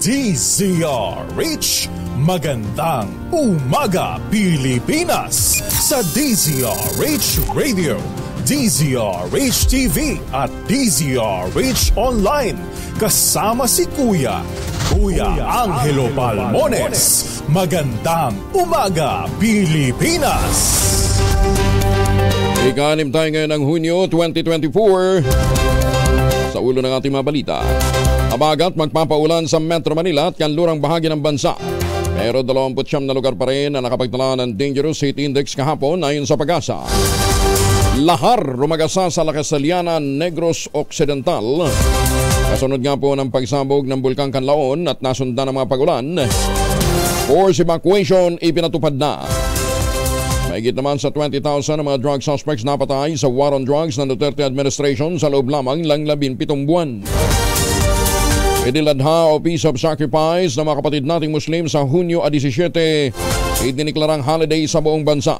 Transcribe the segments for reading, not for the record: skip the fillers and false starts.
DZRH. Magandang umaga Pilipinas sa DZRH Radio, DZRH TV at DZRH Online. Kasama si Kuya Angelo Palmones. Magandang umaga Pilipinas. Ika-6 tayo ngayon ng Hunyo 2024. Sa ulo ng ating mga balita, habagat magpapaulan sa Metro Manila at kanlurang bahagi ng bansa. Pero 29 na lugar pa rin na nakapagtala ng Dangerous Heat Index kahapon ayon sa Pag-asa. Lahar rumagasa sa La Casaliana, Negros Occidental. Kasunod nga po ng pagsabog ng Bulkang Kanlaon at nasundan ng mga pagulan. Forced evacuation ipinatupad na. Mahigit naman sa 20,000 ng mga drug suspects napatay sa war on drugs ng Duterte administration sa loob lamang ng 17 buwan. Iniladha o Peace of Sacrifice ng mga kapatid nating Muslim sa Hunyo 17, idiniklarang holiday sa buong bansa.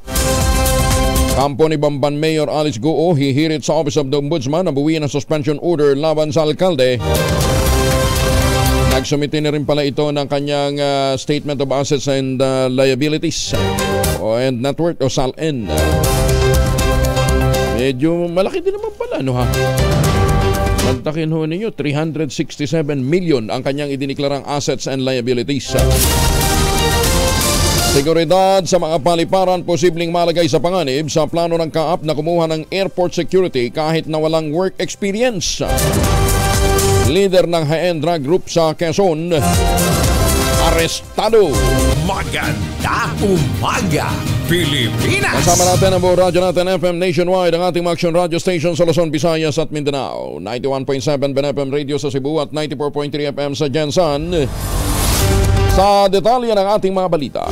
Kampo ni Bamban Mayor Alice Goo hihirit sa Office of the Ombudsman na buwiin ang suspension order laban sa alkalde. Nagsumite na rin pala ito ng kanyang Statement of Assets and Liabilities and Net Worth o SALN. Medyo malaki din naman pala, no ha? Mantakin ho ninyo, 367 million ang kanyang idiniklarang assets and liabilities. Seguridad sa mga paliparan posibleng malagay sa panganib sa plano ng Kaap na kumuha ng airport security kahit na walang work experience. Leader ng high-end drug group sa Quezon, arestado. Maganda umaga Pilipinas. Kasama natin ang buong radyo natin FM nationwide, ang ating action radio station sa Luzon, Visayas at Mindanao. 91.7 BNFM Radio sa Cebu at 94.3 FM sa Jensan. Sa detalye ng ating mga balita,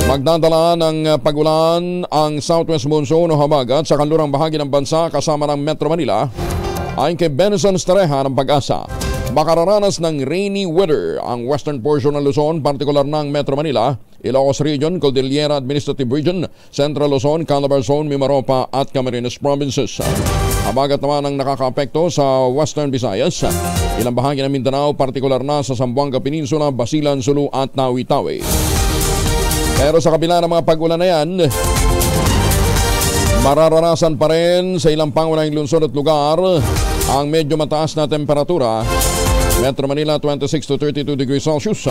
magdadala ng pagulan ang southwest monsoon o habagat sa kanlurang bahagi ng bansa kasama ng Metro Manila. Ayon kay Benson Stareha ng Pag-asa, makararanas ng rainy weather ang western portion ng Luzon, partikular ng Metro Manila, Ilocos Region, Cordillera Administrative Region, Central Luzon, Calabar Zone, Mimaropa at Camarines Provinces. Habagat naman ang nakakaapekto sa Western Visayas, ilang bahagi ng Mindanao, partikular na sa Zamboanga Peninsula, Basilan, Sulu at Tawi-Tawi. Pero sa kabila ng mga pag-ulan na yan, mararanasan pa rin sa ilang pangunahing lungsod at lugar ang medyo mataas na temperatura. Metro Manila 26 to 32 degrees Celsius.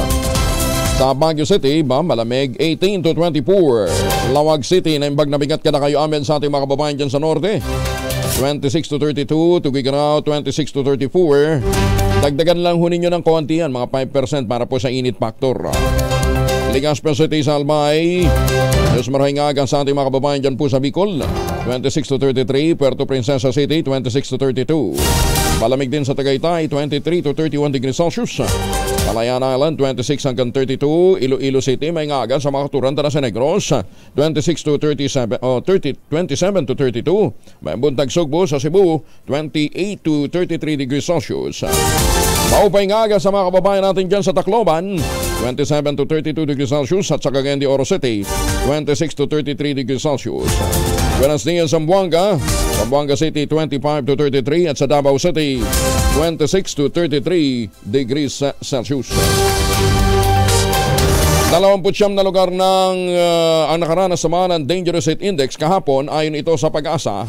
Sa Baguio City, malamig 18 to 24. Lawag City, naimbag na bigat ka na kayo amin sa ating mga kababayan dyan sa norte. 26 to 32, Tugigaraw 26 to 34. Dagdagan lang ho ninyo ng konti yan, mga 5% para po sa init factor. Legazpi City sa Albay, Diyos marahing aga sa ating mga kababayan dyan po sa Bicol, 26 to 33. Puerto Princesa City, 26 to 32. Malamig din sa Tagaytay, 23 to 31 degrees Celsius. Palayan Island, 26 hanggang 32. Iloilo City, may ngagan sa mga Turanda sa Negros, 26 to 37, 27 to 32. May Buntag Sugbo sa Cebu, 28 to 33 degrees Celsius. Maupay ngaga sa mga kababayan natin dyan sa Tacloban, 27 to 32 degrees Celsius. At sa Cagayan de Oro City, 26 to 33 degrees Celsius. Buenos Dias, Zamboanga City, 25 to 33. At sa Davao City, 26 to 33 degrees Celsius. 29 na lugar ng ang nakaranas naman ng Dangerous Heat Index kahapon ayon ito sa Pag-asa.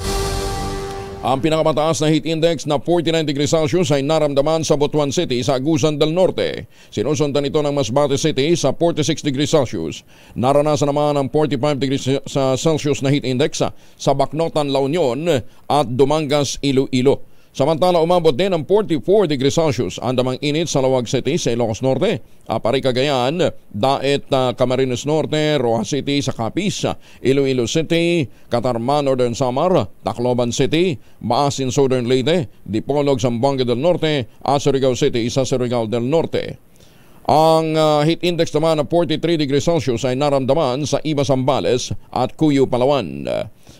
Ang pinakamataas na heat index na 49 degrees Celsius ay naramdaman sa Butuan City sa Agusan del Norte. Sinusundan ito ng Masbate City sa 46 degrees Celsius. Naranasan naman ang 45 degrees Celsius na heat index sa Bacnotan, La Union at Dumangas, Iloilo. Samantala, umabot din ang 44 degrees Celsius ang damang init sa Lawag City sa Ilocos Norte, Apari, Cagayan, Daet, Camarines Norte, Rojas City sa Capiz, Iloilo City, Catarman, Northern Samar, Tacloban City, Maasin, Southern Leyte, Dipolog, Zamboanga del Norte, at Surigao City sa Surigao del Norte. Ang heat index naman na 43 degrees Celsius ay naramdaman sa Iba, Zambales at Cuyo, Palawan.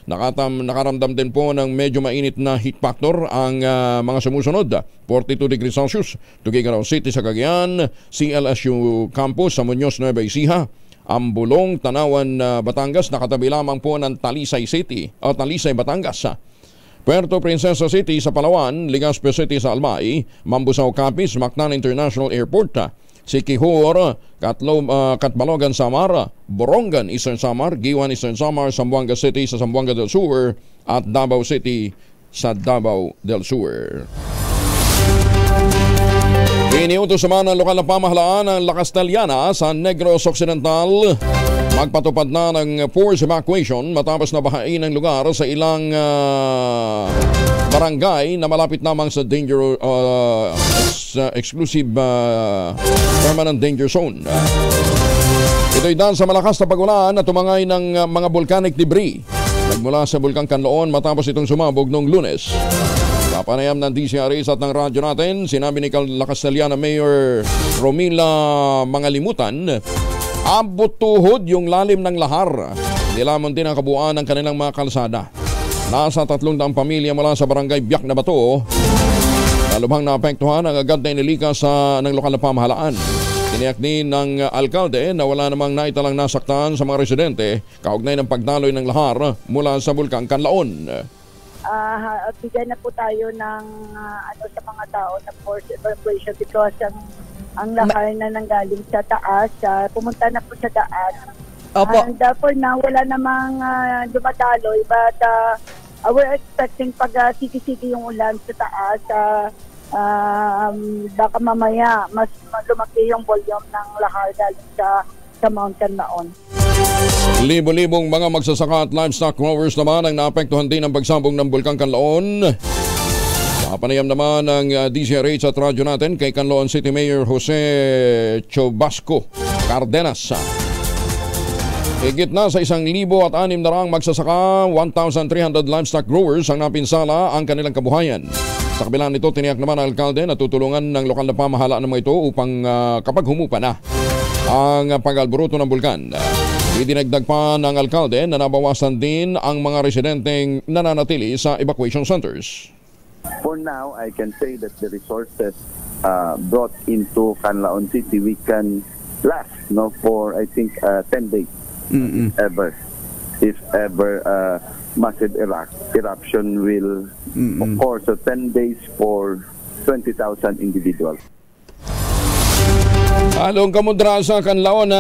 Nakaramdam din po ng medyo mainit na heat factor ang mga sumusunod. 42 degrees Celsius, Tuguegarao City sa Cagayan, CLSU Campus sa Muñoz, Nueva Ecija, Ambulong, Tanawan, Batangas, nakatabi lamang po ng Talisay City o Talisay, Batangas. Puerto Princesa City sa Palawan, Legazpi City sa Albay, Mambusaw Capiz, Mactan International Airport, Siquijor, Catbalogan Samar, Borongan Eastern Samar, Giwan Eastern Samar, Zamboanga City sa Zamboanga del Sur at Davao City sa Davao del Sur. Iniutos naman ng lokal na pamahalaan ng La Castellana sa Negros Occidental magpatupad na ng forced evacuation matapos na bahain ang lugar sa ilang barangay na malapit namang sa exclusive permanent danger zone. Ito'y dahil sa malakas na pagulan at tumangay ng mga volcanic debris nagmula sa Bulkang Kanlaon matapos itong sumabog noong Lunes. Sa panayam ng DCRH at ng radyo natin, sinabi ni La Castellana Mayor Romila Mangalimutan, abot tuhod yung lalim ng lahar. Nilamon din ang kabuuan ng kanilang mga kalsada. Nasa 300 pamilya mula sa barangay Biak na Bato na lubhang naapektuhan ang agad na inilikas ng lokal na pamahalaan. Tiniyak din ng alkalde na wala namang naitalang nasaktan sa mga residente kaugnay ng pagdaloy ng lahar mula sa Bulkang Kanlaon. Bigyan na po tayo ng sa mga tao na forced evacuation because ang lahar na nanggaling sa taas, pumunta na po sa daan. Opo. And for now, wala namang dumadaloy but we're expecting pag siki-siki yung ulan sa taas, baka mamaya mas lumaki yung volume ng lahar galing sa mountain naon. Libo-libong mga magsasaka at livestock growers naman ang naapektuhan din ng pagsabog ng Bulkang Kanlaon. Panayam naman ng DCRH at radyo natin kay Canlaon City Mayor Jose Chobasco Cardenas. Higit na sa 1,600 magsasaka, 1,300 livestock growers ang napinsala ang kanilang kabuhayan. Sa kabilang nito, tiniyak naman ang alkalde na tutulungan ng lokal na pamahalaan ng mga ito upang kapag humupa na ang pag-alboruto ng bulkan. Idinagdag pa ng alkalde na nabawasan din ang mga residenteng nananatili sa evacuation centers. For now, I can say that the resources brought into Canlaon City, we can last for I think 10 days. If ever massive eruption will occur. So 10 days for 20,000 individuals. Halong kamudra sa Canlaon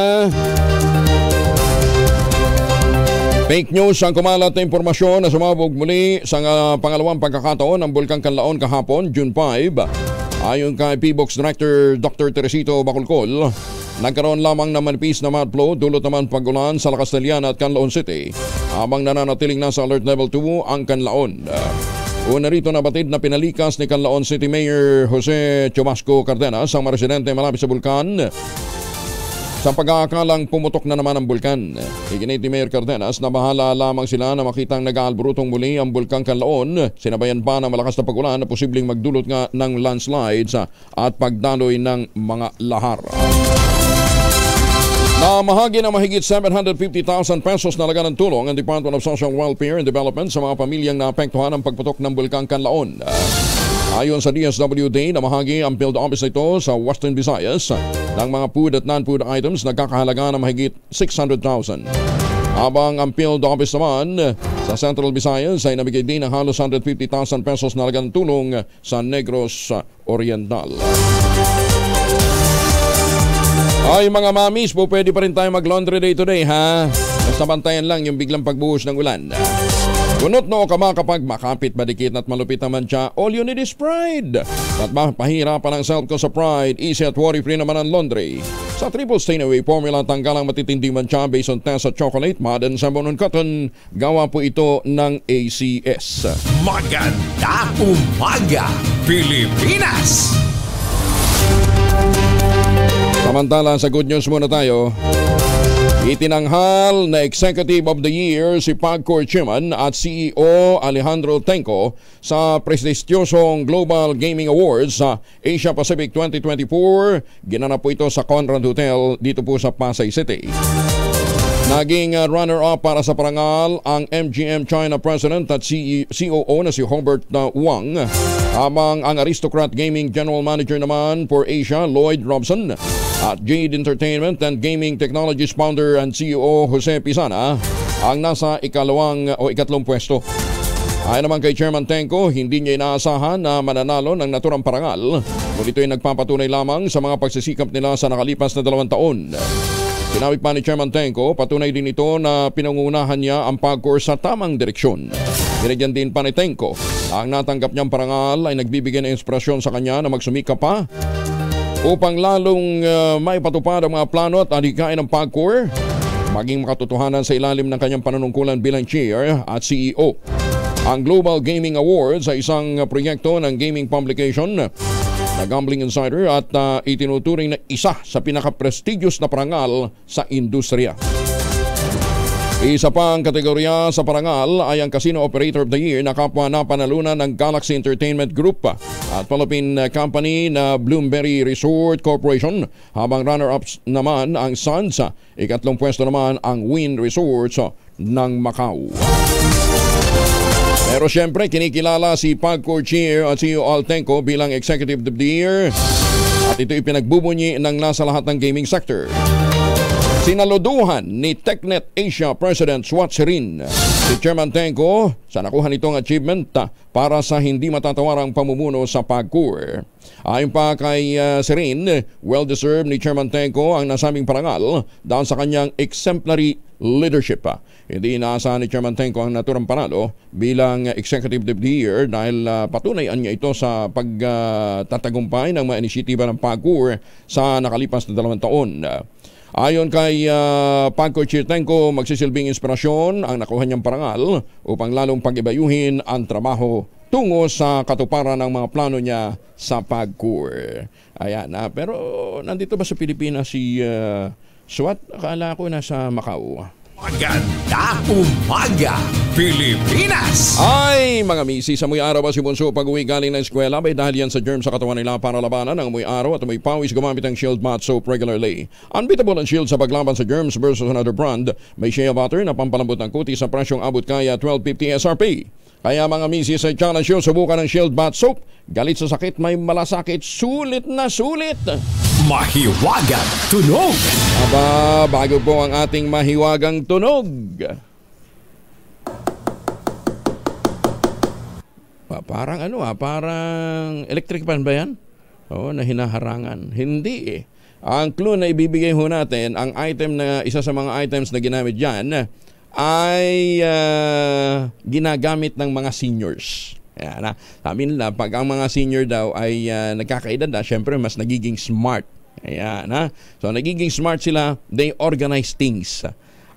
Fake news ang kumalat na impormasyon na sumabog muli sa pangalawang pagkakataon ng Bulkang Kanlaon kahapon, June 5. Ayon kay PBOX Director Dr. Teresito Bacolcol, nagkaroon lamang ng manipis na mud flow dulot naman pag-ulan sa La Castellana at Canlaon City habang nananatiling nasa alert level 2 ang Canlaon. Una rito nabatid na pinalikas ni Canlaon City Mayor Jose Chobasco Cardenas ang mga residente malapit sa bulkan sa pag-aakalang pumutok na naman ang bulkan. Iginit ni Mayor Cardenas na bahala lamang sila na makitang nag-aalborotong muli ang Bulkang Kanlaon. Sinabayan pa ng malakas na pag-ulan na posibleng magdulot nga ng landslides at pagdaloy ng mga lahar. Namahagi ng mahigit 750,000 pesos na laga ng tulong ang Department of Social Welfare and Development sa mga pamilyang naapektuhan ng pagputok ng Bulkang Kanlaon. Ayon sa DSWD, namahagi ang field office nito sa Western Visayas ng mga food at non-food items na kakahalaga ng mahigit 600,000. Habang ang field office naman sa Central Visayas ay nabigay din ng halos 150,000 pesos na laga ng tulong sa Negros Oriental. Ay mga mamis, po pwede pa rin tayo mag-laundry day today ha. Basta bantayan lang yung biglang pagbuhos ng ulan. Gunot no kama kapag makapit, madikit at malupit naman siya, all you need is Pride. At mahirapan ang self ko sa Pride, easy at worry-free naman ang laundry. Sa Triple Stain Away Formula, tanggal ang matitinding mancha based on test at chocolate, mud and sabon and cotton. Gawa po ito ng ACS. Maganda umaga, Pilipinas! Samantala, sa good news muna tayo. Itinanghal na Executive of the Year si Pagcor Chairman at CEO Alejandro Tenco sa prestigyosong Global Gaming Awards sa Asia Pacific 2024. Ginanap po ito sa Conrad Hotel dito po sa Pasay City. Naging runner-up para sa parangal ang MGM China President at COO na si Hubert Wang, habang ang Aristocrat Gaming General Manager naman for Asia, Lloyd Robson, at Jade Entertainment and Gaming Technologies Founder and CEO Jose Pisana ang nasa ikatlong pwesto. Ayon naman kay Chairman Tenco, hindi niya inaasahan na mananalo ng naturang parangal, ngunit ito'y nagpapatunay lamang sa mga pagsisikap nila sa nakalipas na 2 taon. Sinabi pa ni Chairman Tenco, patunay din ito na pinangunahan niya ang PAGCOR sa tamang direksyon. Binigyan din pa ni Tenco na ang natanggap niyang parangal ay nagbibigay ng inspirasyon sa kanya na magsumika pa upang lalong maipatupad ang mga plano at adhikain ng PAGCOR, maging makatotohanan sa ilalim ng kanyang panunungkulan bilang Chair at CEO. Ang Global Gaming Awards ay isang proyekto ng gaming publication na Gambling Insider at itinuturing na isa sa pinaka-prestigious na parangal sa industriya. Isa pang kategorya sa parangal ay ang Casino Operator of the Year na kapwa na panalunan ng Galaxy Entertainment Group at Philippine company na Bloomberry Resort Corporation, habang runner-ups naman ang Suns, ikatlong pwesto naman ang Wynn Resorts ng Macau. Pero siyempre, kinikilala si PAGCOR Chair at CEO Al Tenco bilang Executive of the Year at ito'y pinagbubunyi ng nasa lahat ng gaming sector. Sinaluduhan ni TechNet Asia President Swat Serin si Chairman Tenco sa nakuha nitong achievement para sa hindi matatawarang pamumuno sa PAGCOR. Ayon pa kay Serin, well-deserved ni Chairman Tenco ang nasabing parangal dahil sa kanyang exemplary leadership. Hindi inaasahan ni Chairman Tenco ang naturang panalo bilang Executive of the Year dahil patunayan niya ito sa pagtatagumpay ng mga inisyatiba ng PAGCOR sa nakalipas na 2 taon. Ayon kay PAGCOR Chair Tenco, magsisilbing inspirasyon ang nakuha niyang parangal upang lalong pag-ibayuhin ang trabaho tungo sa katuparan ng mga plano niya sa PAGCOR. Ayan, pero nandito ba sa Pilipinas si Swat? Akala ko nasa Macau. Maganda umaga, Pilipinas! Ay, mga misi, sa amoy araw ba si Bunso pag-uwi galing ng eskwela? Bay dahil yan sa germ sa katawan nila para labanan ang amoy araw at amoy pawis, gumamit ng Shield Bath Soap regularly. Unbeatable ang Shield sa paglaban sa germs versus another brand. May shea butter na pampalambot ng kutis sa presyong abot kaya 12.50 SRP. Kaya mga misis sa Challenge Show, subukan ng Shield Bath Soap. Galit sa sakit, may malasakit, sulit na sulit. Mahiwagang tunog. Aba, bago po ang ating mahiwagang tunog. Parang parang electric fan ba yan? Oo, na hinaharangan. Hindi eh. Ang clue na ibibigay ho natin, ang item na, isa sa mga items na ginamit dyan, ay ginagamit ng mga seniors. Ayan, sabi nila, pag ang mga senior daw ay nagkakaedad na, syempre mas nagiging smart. Ayan, so nagiging smart sila, they organize things.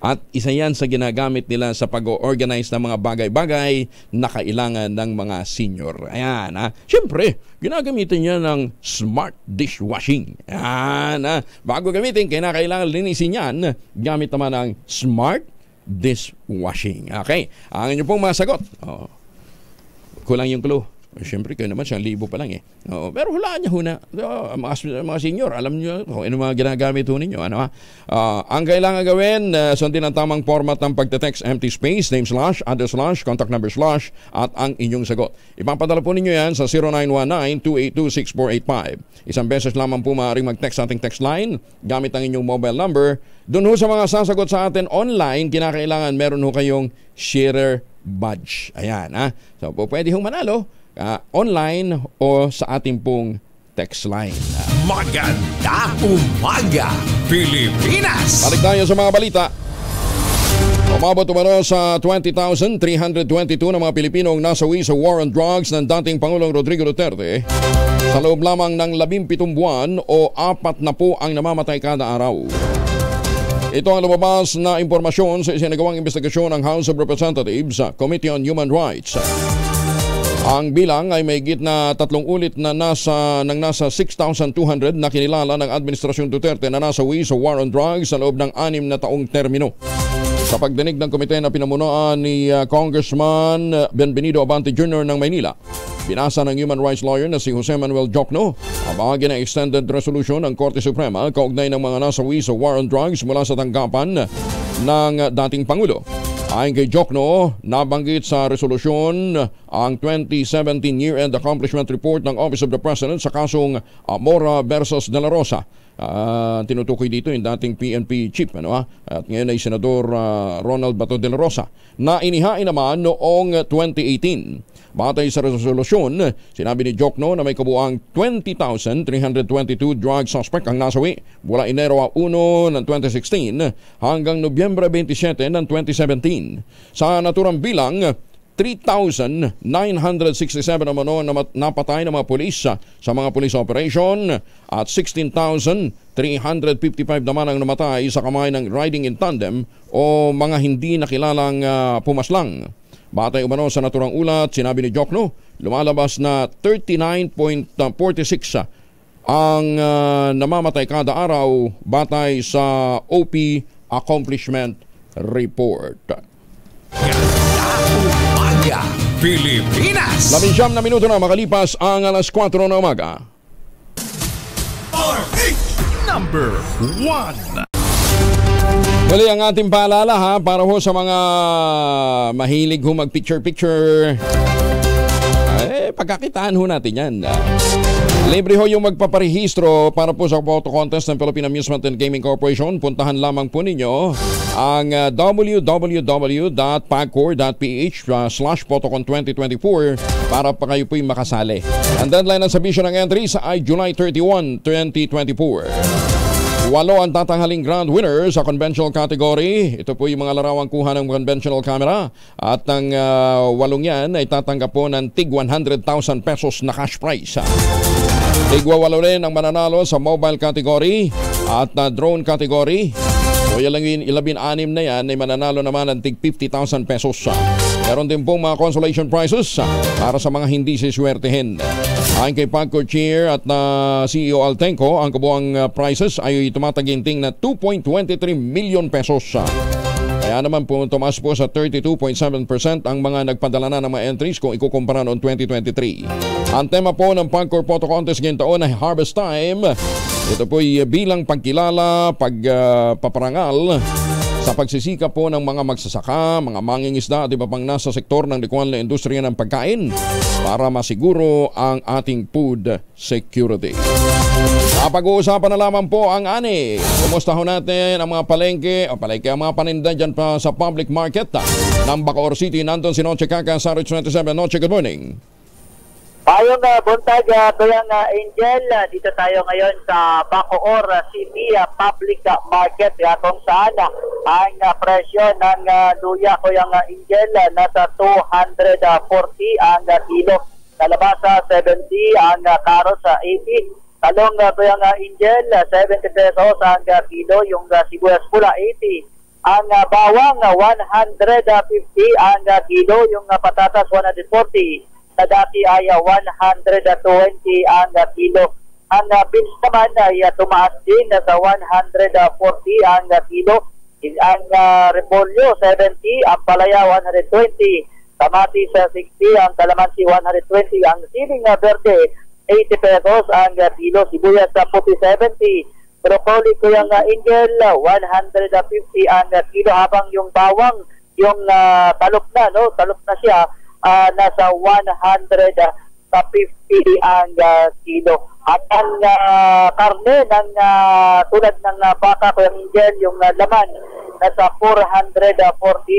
At isa yan sa ginagamit nila sa pag-organize ng mga bagay-bagay na kailangan ng mga senior. Ayan, syempre, ginagamitin niya ng smart dishwashing. Ayan, bago gamitin, kailangan linisin yan, gamit naman ng smart dishwashing. Okay, ang inyo pong masagot. Kulang yung clue. Siyempre, kayo naman, 1,000 pa lang eh. Pero hulaan niya huna. Mga senior, alam niyo kung ano mga ginagamit ho ninyo. Ang kailangan gawin, sundin ang tamang format ng pagte-text, empty space, name slash, address slash, contact number slash, at ang inyong sagot. Ipapadala po ninyo yan sa 0919-282-6485. Isang beses lamang po maaaring mag-text sa ating text line gamit ang inyong mobile number. Doon ho sa mga sasagot sa atin online, kinakailangan meron ho kayong sharer badge. Ayan, So po pwede hong manalo online o sa ating pong text line. Maganda umaga, Pilipinas! Balik tayo sa mga balita. Umabot umano sa 20,322 na mga Pilipinong nasawi sa war on drugs ng dating Pangulong Rodrigo Duterte sa loob lamang ng 17 buwan o 4 na po ang namamatay kada araw. Ito ang lumabas na impormasyon sa isinagawang investigasyon ng House of Representatives Committee on Human Rights. Ang bilang ay may higit na 3 ulit na nasa 6,200 na kinilala ng Administrasyon Duterte na nasawi sa war on drugs sa loob ng 6 na taong termino. Sa pagdinig ng komite na pinamunuan ni Congressman Benvenido Abante Jr. ng Maynila, binasa ng human rights lawyer na si Jose Manuel Jocno ang bahagi ng extended resolution ng Korte Suprema kaugnay ng mga nasawi sa war on drugs mula sa tanggapan ng dating Pangulo. Ayon kay Jokno, nabanggit sa resolusyon ang 2017 Year-End Accomplishment Report ng Office of the President sa kasong Mora versus De La Rosa. Tinutukoy dito yung dating PNP chief at ngayon ay Senador Ronald Bato de la Rosa na inihain naman noong 2018. Batay sa resolusyon, sinabi ni Jokno na may kabuang 20,322 drug suspect ang nasawi mula Enero 1 ng 2016 hanggang Nobyembre 27 ng 2017. Sa naturang bilang, 3,967 naman na napatay ng mga pulis sa mga police operation at 16,355 naman ang namatay sa kamay ng riding in tandem o mga hindi nakilalang pumaslang. Batay umano sa naturang ulat, sinabi ni Jokno, lumalabas na 39.46 ang namamatay kada araw batay sa OP Accomplishment Report. Umaga, Pilipinas! 19 na minuto na makalipas ang alas 4 na umaga. RH number 1. Muli ang ating paalala para ho sa mga mahilig ho mag-picture-picture. Pagkakitaan ho natin yan. Libre ho yung magpaparehistro para po sa photo contest ng Philippine Amusement and Gaming Corporation. Puntahan lamang po ninyo ang www.pagcor.ph/photocon 2024 para pa kayo po'y makasali. Ang deadline ng submission ng entries ay July 31, 2024. 8 ang tatanghaling grand winner sa conventional category. Ito po yung mga larawang kuha ng conventional camera. At ang 8 yan ay tatanggap po ng tig 100,000 pesos na cash prize. Tigwa 8 rin ang mananalo sa mobile category at drone category. So yung 16 na yan ay mananalo naman ng tig 50,000 pesos. Meron din pong mga consolation prizes para sa mga hindi siswertehin. Ayon kay Pagcor Chair at CEO Altenco, ang kabuang prizes ay tumataginting na 2.23 million pesos. Kaya naman po tumaas po sa 32.7% ang mga nagpadala na ng mga entries kung ikukumpara noong 2023. Ang tema po ng Pagcor Photo Contest ngayong taon ay Harvest Time. Ito po ay bilang pagkilala, pagpaparangal sa pagsisikap po ng mga magsasaka, mga mangingisda at iba pang nasa sektor ng likuan na industriya ng pagkain para masiguro ang ating food security. Pag-uusapan na lamang po ang ani. Kumusta ho natin ang mga palengke ang mga paninda dyan pa sa public market ng Bacoor City. Nandun si Noche Kaka, Sarich 27. Noche, good morning. Ayong buntag, Tuyang Angel, dito tayo ngayon sa Bacoor City Public Market kung saan ang presyo ng luya, Tuyang Angel, nasa 240 ang kilo, kalabasa 70, ang karos 80, talong Tuyang Angel 70 pesos ang kilo, yung sibuyas pula 80, ang bawang 150 ang kilo, yung patatas 140, na dati ay 120 ang kilo. Ang beans naman ay tumaas din sa 140 ang kilo. Ang repolyo 70, ang palaya 120, kamatis 60, ang kalamansi 120, ang siling verde 80 pesos ang kilo, sibuyas puti 70, broccoli ko yung Angel 150 ang kilo, habang yung bawang, yung talop na siya, nasa 150 ang kilo. At ang karne ng tulad ng baka ko yung Angel, yung laman, nasa 440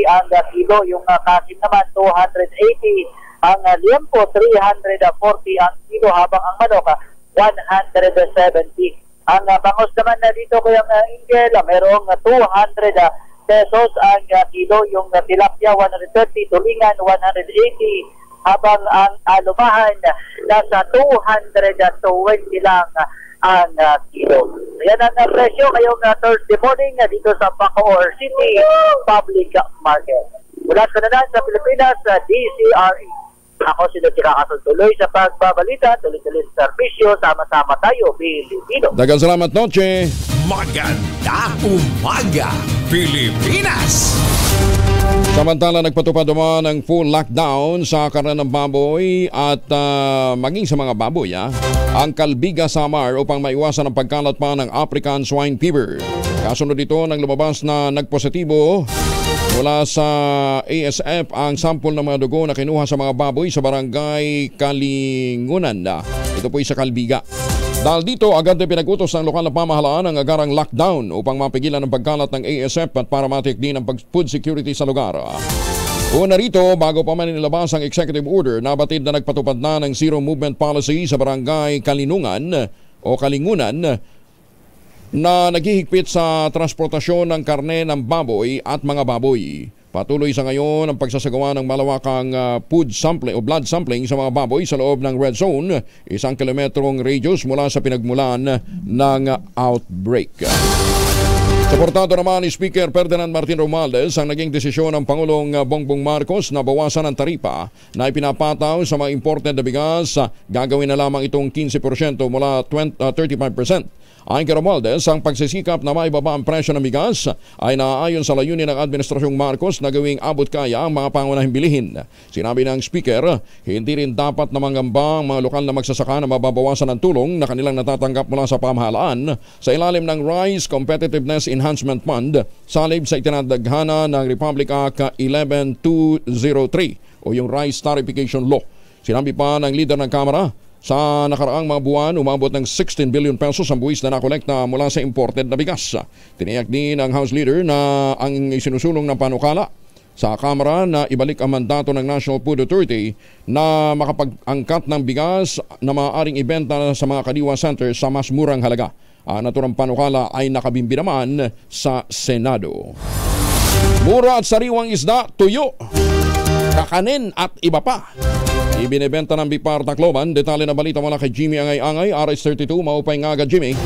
ang kilo. Yung kasin naman 280, ang liempo 340 ang kilo, habang ang manok 170. Ang bangos naman na dito ko yung Angel, mayroong 200 pesos ang kilo, yung tilapia 130, tulingan 180, habang ang alumahan nasa 220 lang ang kilo. Yan ang presyo ngayong Thursday morning dito sa Bacoor City Public Market. Mula sa nanan sa Pilipinas, DCRE. Ako si Dr. Kakasutuloy sa pagbabalita, tuloy-tuloy sa serbisyo, sama-sama tayo, Pilipino. Dagang salamat, Noche. Magandang umaga, Pilipinas! Samantala, nagpatupad naman ng full lockdown sa karne ng baboy at maging sa mga baboy ang Calbiga Samar upang maiwasan ang pagkalat pa ng African Swine Fever. Kasunod dito nang lumabas na nagpositibo Mula sa ASF ang sample ng mga dugo na kinuha sa mga baboy sa barangay Kalingunan. Ito po sa Kalbiga. Dahil dito, agad na pinag-utos ng lokal na pamahalaan ang agarang lockdown upang mapigilan ang pagkalat ng ASF at para matik din ang food security sa lugar. Una rito, bago pa man nilabas ang executive order, nabatid na nagpatupad na ng zero movement policy sa barangay Kalinungan o Kalingunan na naghihigpit sa transportasyon ng karne ng baboy at mga baboy. Patuloy sa ngayon ang pagsasagawa ng malawakang food sampling o blood sampling sa mga baboy sa loob ng red zone, 1 kilometrong radius mula sa pinagmulan ng outbreak. Suportado naman ni Speaker Ferdinand Martin Romualdez ang naging desisyon ng Pangulong Bongbong Marcos na bawasan ang taripa na ipinapataw sa mga imported na bigas. Gagawin na lamang itong 15% mula 35%. Ayon kay Romualdez, ang pagsisikap na maibaba ang presyo ng bigas ay naaayon sa layunin ng Administrasyong Marcos na gawing abot kaya ang mga pangunahing bilihin. Sinabi ng Speaker, hindi rin dapat na manggamba ang mga lokal na magsasaka na mababawasan ng tulong na kanilang natatanggap mula sa pamahalaan sa ilalim ng Rice Competitiveness Enhancement Fund salib sa itinadaghana ng Republic Act 11203 o yung Rice Tarification Law. Sinabi pa ng leader ng Kamara, sa nakaraang mga buwan, umabot ng 16 billion pesos ang buwis na nakolekta mula sa imported na bigas. Tiniyak din ng House Leader na ang isinusulong ng panukala sa Kamara na ibalik ang mandato ng National Food Authority na makapag-angkat ng bigas na maaaring ibenta sa mga kadiwa centers sa mas murang halaga. Ang naturang panukala ay nakabimbi naman sa Senado. Mura at sariwang isda, tuyo, kakanin at iba pa. Ibinebenta ng BIPAR Tacloban. Detalye na balita mula kay Jimmy Angay-Angay, RS32, maupay nga agad Jimmy.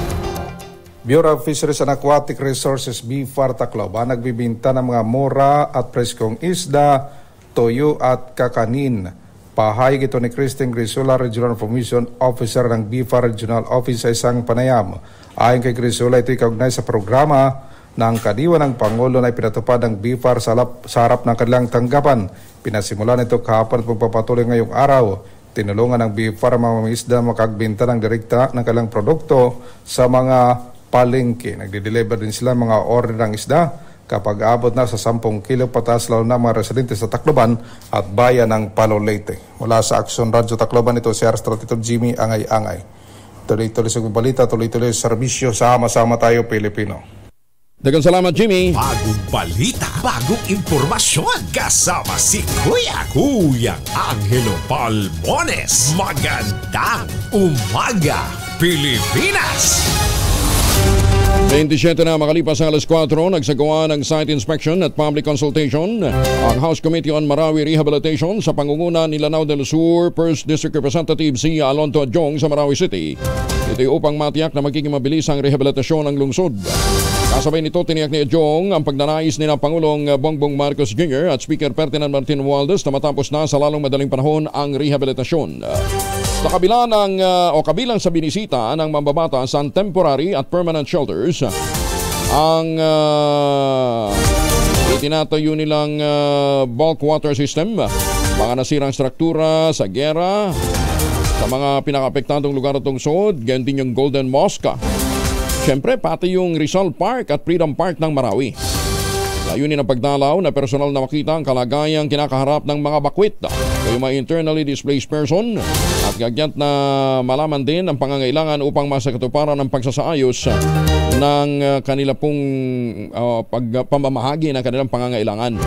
Bureau of Fisheries and Aquatic Resources BIPAR Tacloban nagbibinta ng mga mura at preskong isda, toyo at kakanin. Pahayag ito ni Christine Grisula, Regional Information Officer ng BIPAR Regional Office sa isang panayam. Ayon kay Grisula, ito'y kaugnay sa programa ng kadiwa ng Pangulo na ipinatupad ng BIPAR sa harap ng kanilang tanggapan. Pinasimulan ito kahapon at magpapatuloy ngayong araw. Tinulungan ng BIPAR ang mga isda makagbenta ng direkta ng kanilang produkto sa mga palengke. Nagde-deliver din sila mga order ng isda kapag abot na sa 10 kilo pataas, lalo na mga residente sa Tacloban at bayan ng Palo Leyte. Mula sa Action Radio Tacloban, ito si RS32 Jimmy Angay-Angay. Tuloy-tuloy sa balita, tuloy-tuloy sa serbisyo, sama-sama tayo Pilipino. Dagang salamat, Jimmy. Bagong balita, bagong impormasyon. Kasama si Kuya Angelo Palmones. Magandang umaga, Pilipinas! 27 na makalipas ang alas 4, nagsagawa ng site inspection at public consultation ang House Committee on Marawi Rehabilitation sa pangunguna ni Lanao del Sur First District Representative si Alonto Adjong sa Marawi City. Ito ay upang matiyak na magiging mabilis ang rehabilitasyon ng lungsod. Kasabay nito, tiniyak ni Adjong ang pagdanais ni na Pangulong Bongbong Marcos Jr. at Speaker Ferdinand Martin Romualdez na matapos na sa lalong madaling panahon ang rehabilitasyon. Sa kabilang sa binisita ng mambabatas sa temporary at permanent shelters, ang itinatayo nilang bulk water system, mga nasirang struktura sa gera, sa mga pinaka-apektadong lugar at tungsod, ganyan din yung Golden Mosque. Siyempre, pati yung Rizal Park at Freedom Park ng Marawi. Layunin ang pagdalaw na personal na makita ang kalagayang kinakaharap ng mga bakwit o yung mga internally displaced person at gagyat na malaman din ang pangangailangan upang masakatuparan ng pagsasaayos ng kanila pong pamamahagi ng kanilang pangangailangan.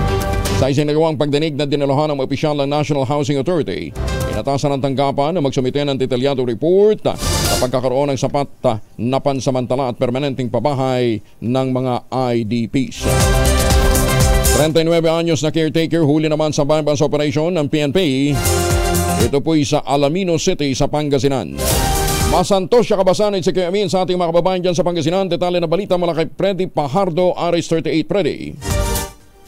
Sa isang nagawang pagdinig na dinaluhan ng opisyal ng National Housing Authority, inatasan ng tanggapan na magsumite ng detalyado report sa pagkakaroon ng sapat na pansamantala at permanenteng pabahay ng mga IDPs. 39 anyos na caretaker huli naman sa bypass operation ng PNP. Ito po'y sa Alamino City sa Pangasinan. Masantos siya kabasanay si Kuya Amin sa ating mga kababayan dyan sa Pangasinan. Detalye na balita mula kay Freddy Pajardo, RS38. Freddy.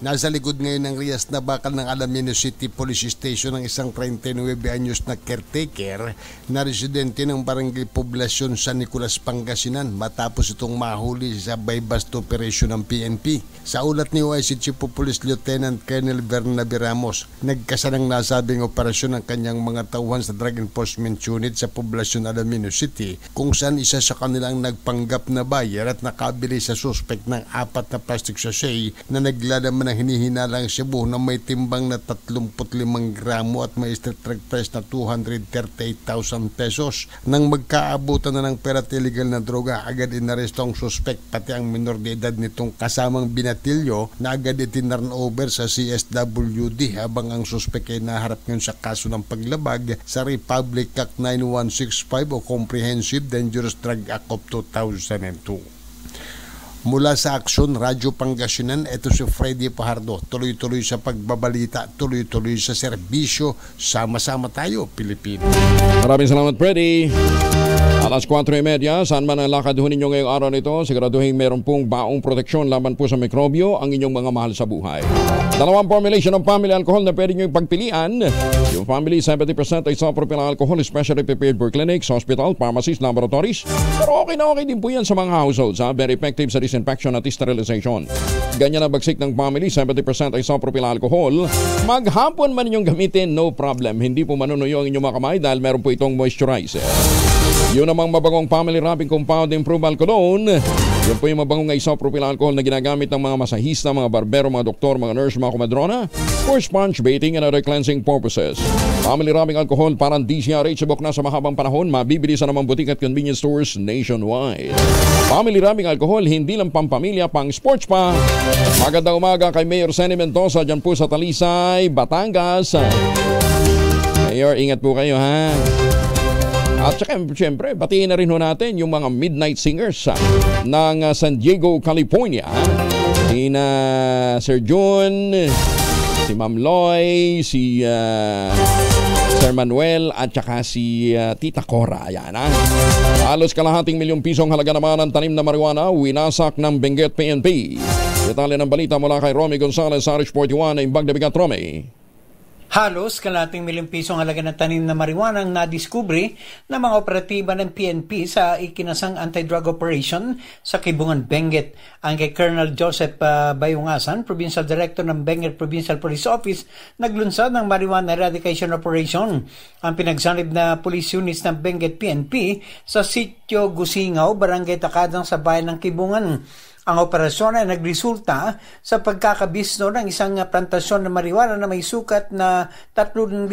Nasa likod ngayon ng Rias na bakal ng Alamino City Police Station ng isang 39 anyos na caretaker na residente ng Barangay Poblasyon San Nicolas, Pangasinan matapos itong mahuli sa bypass operation ng PNP. Sa ulat ni OIC Chief of Police Lieutenant Colonel Bernabe Ramos, nagkasanang nasabing operasyon ng kanyang mga tauhan sa Drug Enforcement Unit sa Poblasyon Alamino City kung saan isa sa kanilang nagpanggap na buyer at nakabili sa suspect ng 4 na plastic sachet na naglalaman na hinihinalang Cebu na may timbang na 35 gramo at may street drug price na 238,000 pesos. Nang magkaabutan na ng pera at illegal na droga, agad inaresto ang suspect pati ang minor de edad nitong kasamang binatilyo na agad itinurn over sa CSWD habang ang suspect ay naharap ngayon sa kaso ng paglabag sa Republic Act 9165 o Comprehensive Dangerous Drug Act of 2002. Mula sa Aksyon Radyo Pangasinan, ito si Freddy Pajardo. Tuloy-tuloy sa pagbabalita, tuloy-tuloy sa serbisyo. Sama-sama tayo, Pilipino. Maraming salamat, Freddy. Alas 4:30, saan man ang lakad ho ninyo ngayong araw nito, siguraduhin meron pong baong proteksyon laban po sa mikrobyo ang inyong mga mahal sa buhay. Dalawang formulation ng family alcohol na pwede nyo pagpilian. Yung family 70% isopropyl alcohol, especially prepared for clinics, hospital, pharmacies, laboratories. Pero okay na okay din po yan sa mga households. Very effective sa disinfection at sterilization. Ganyan ang bagsik ng family 70% isopropyl alcohol. Maghapon man ninyong gamitin, no problem. Hindi po manunuyo ang inyong mga kamay dahil meron po itong moisturizer. Yun namang mabagong family wrapping compound improved cologne. Yun po yung mabagong isopropyl alcohol na ginagamit ng mga masahista, mga barbero, mga doktor, mga nurse, mga kumadrona for sponge bathing and other cleansing purposes. Family wrapping alcohol parang DCRH subok na sa mahabang panahon, mabibili sa namang butik at convenience stores nationwide. Family wrapping alcohol hindi lang pampamilya, pang sports pa. Magandang umaga kay Mayor Senny Mendoza dyan po sa Talisay, Batangas. Mayor, ingat po kayo ha. At siyempre, batiin na rin ho natin yung mga midnight singers ng San Diego, California. Sina Sir Jun, si Ma'am Loy, si Sir Manuel at saka si Tita Cora. Ayan, ha? Halos kalahating milyong pisong halaga naman ang tanim na marijuana winasak ng Benguet PNP. Detalye ng balita mula kay Romy Gonzalez, Irish 41 na Imbag de Bigat, Romy. Halos kalahating milyong pisong halaga ng tanim na marijuana ang nadiskubre ng mga operatiba ng PNP sa ikinasang anti-drug operation sa Kibungan, Benguet. Ang kay Colonel Joseph Bayungasan, Provincial Director ng Benguet Provincial Police Office, naglunsad ng marijuana eradication operation. Ang pinagsanib na police units ng Benguet PNP sa Sitio Gusingaw, Barangay Takadang sa bayan ng Kibungan. Ang operasyon ay nagresulta sa pagkakabisto ng isang plantasyon ng marijuana na may sukat na 3,500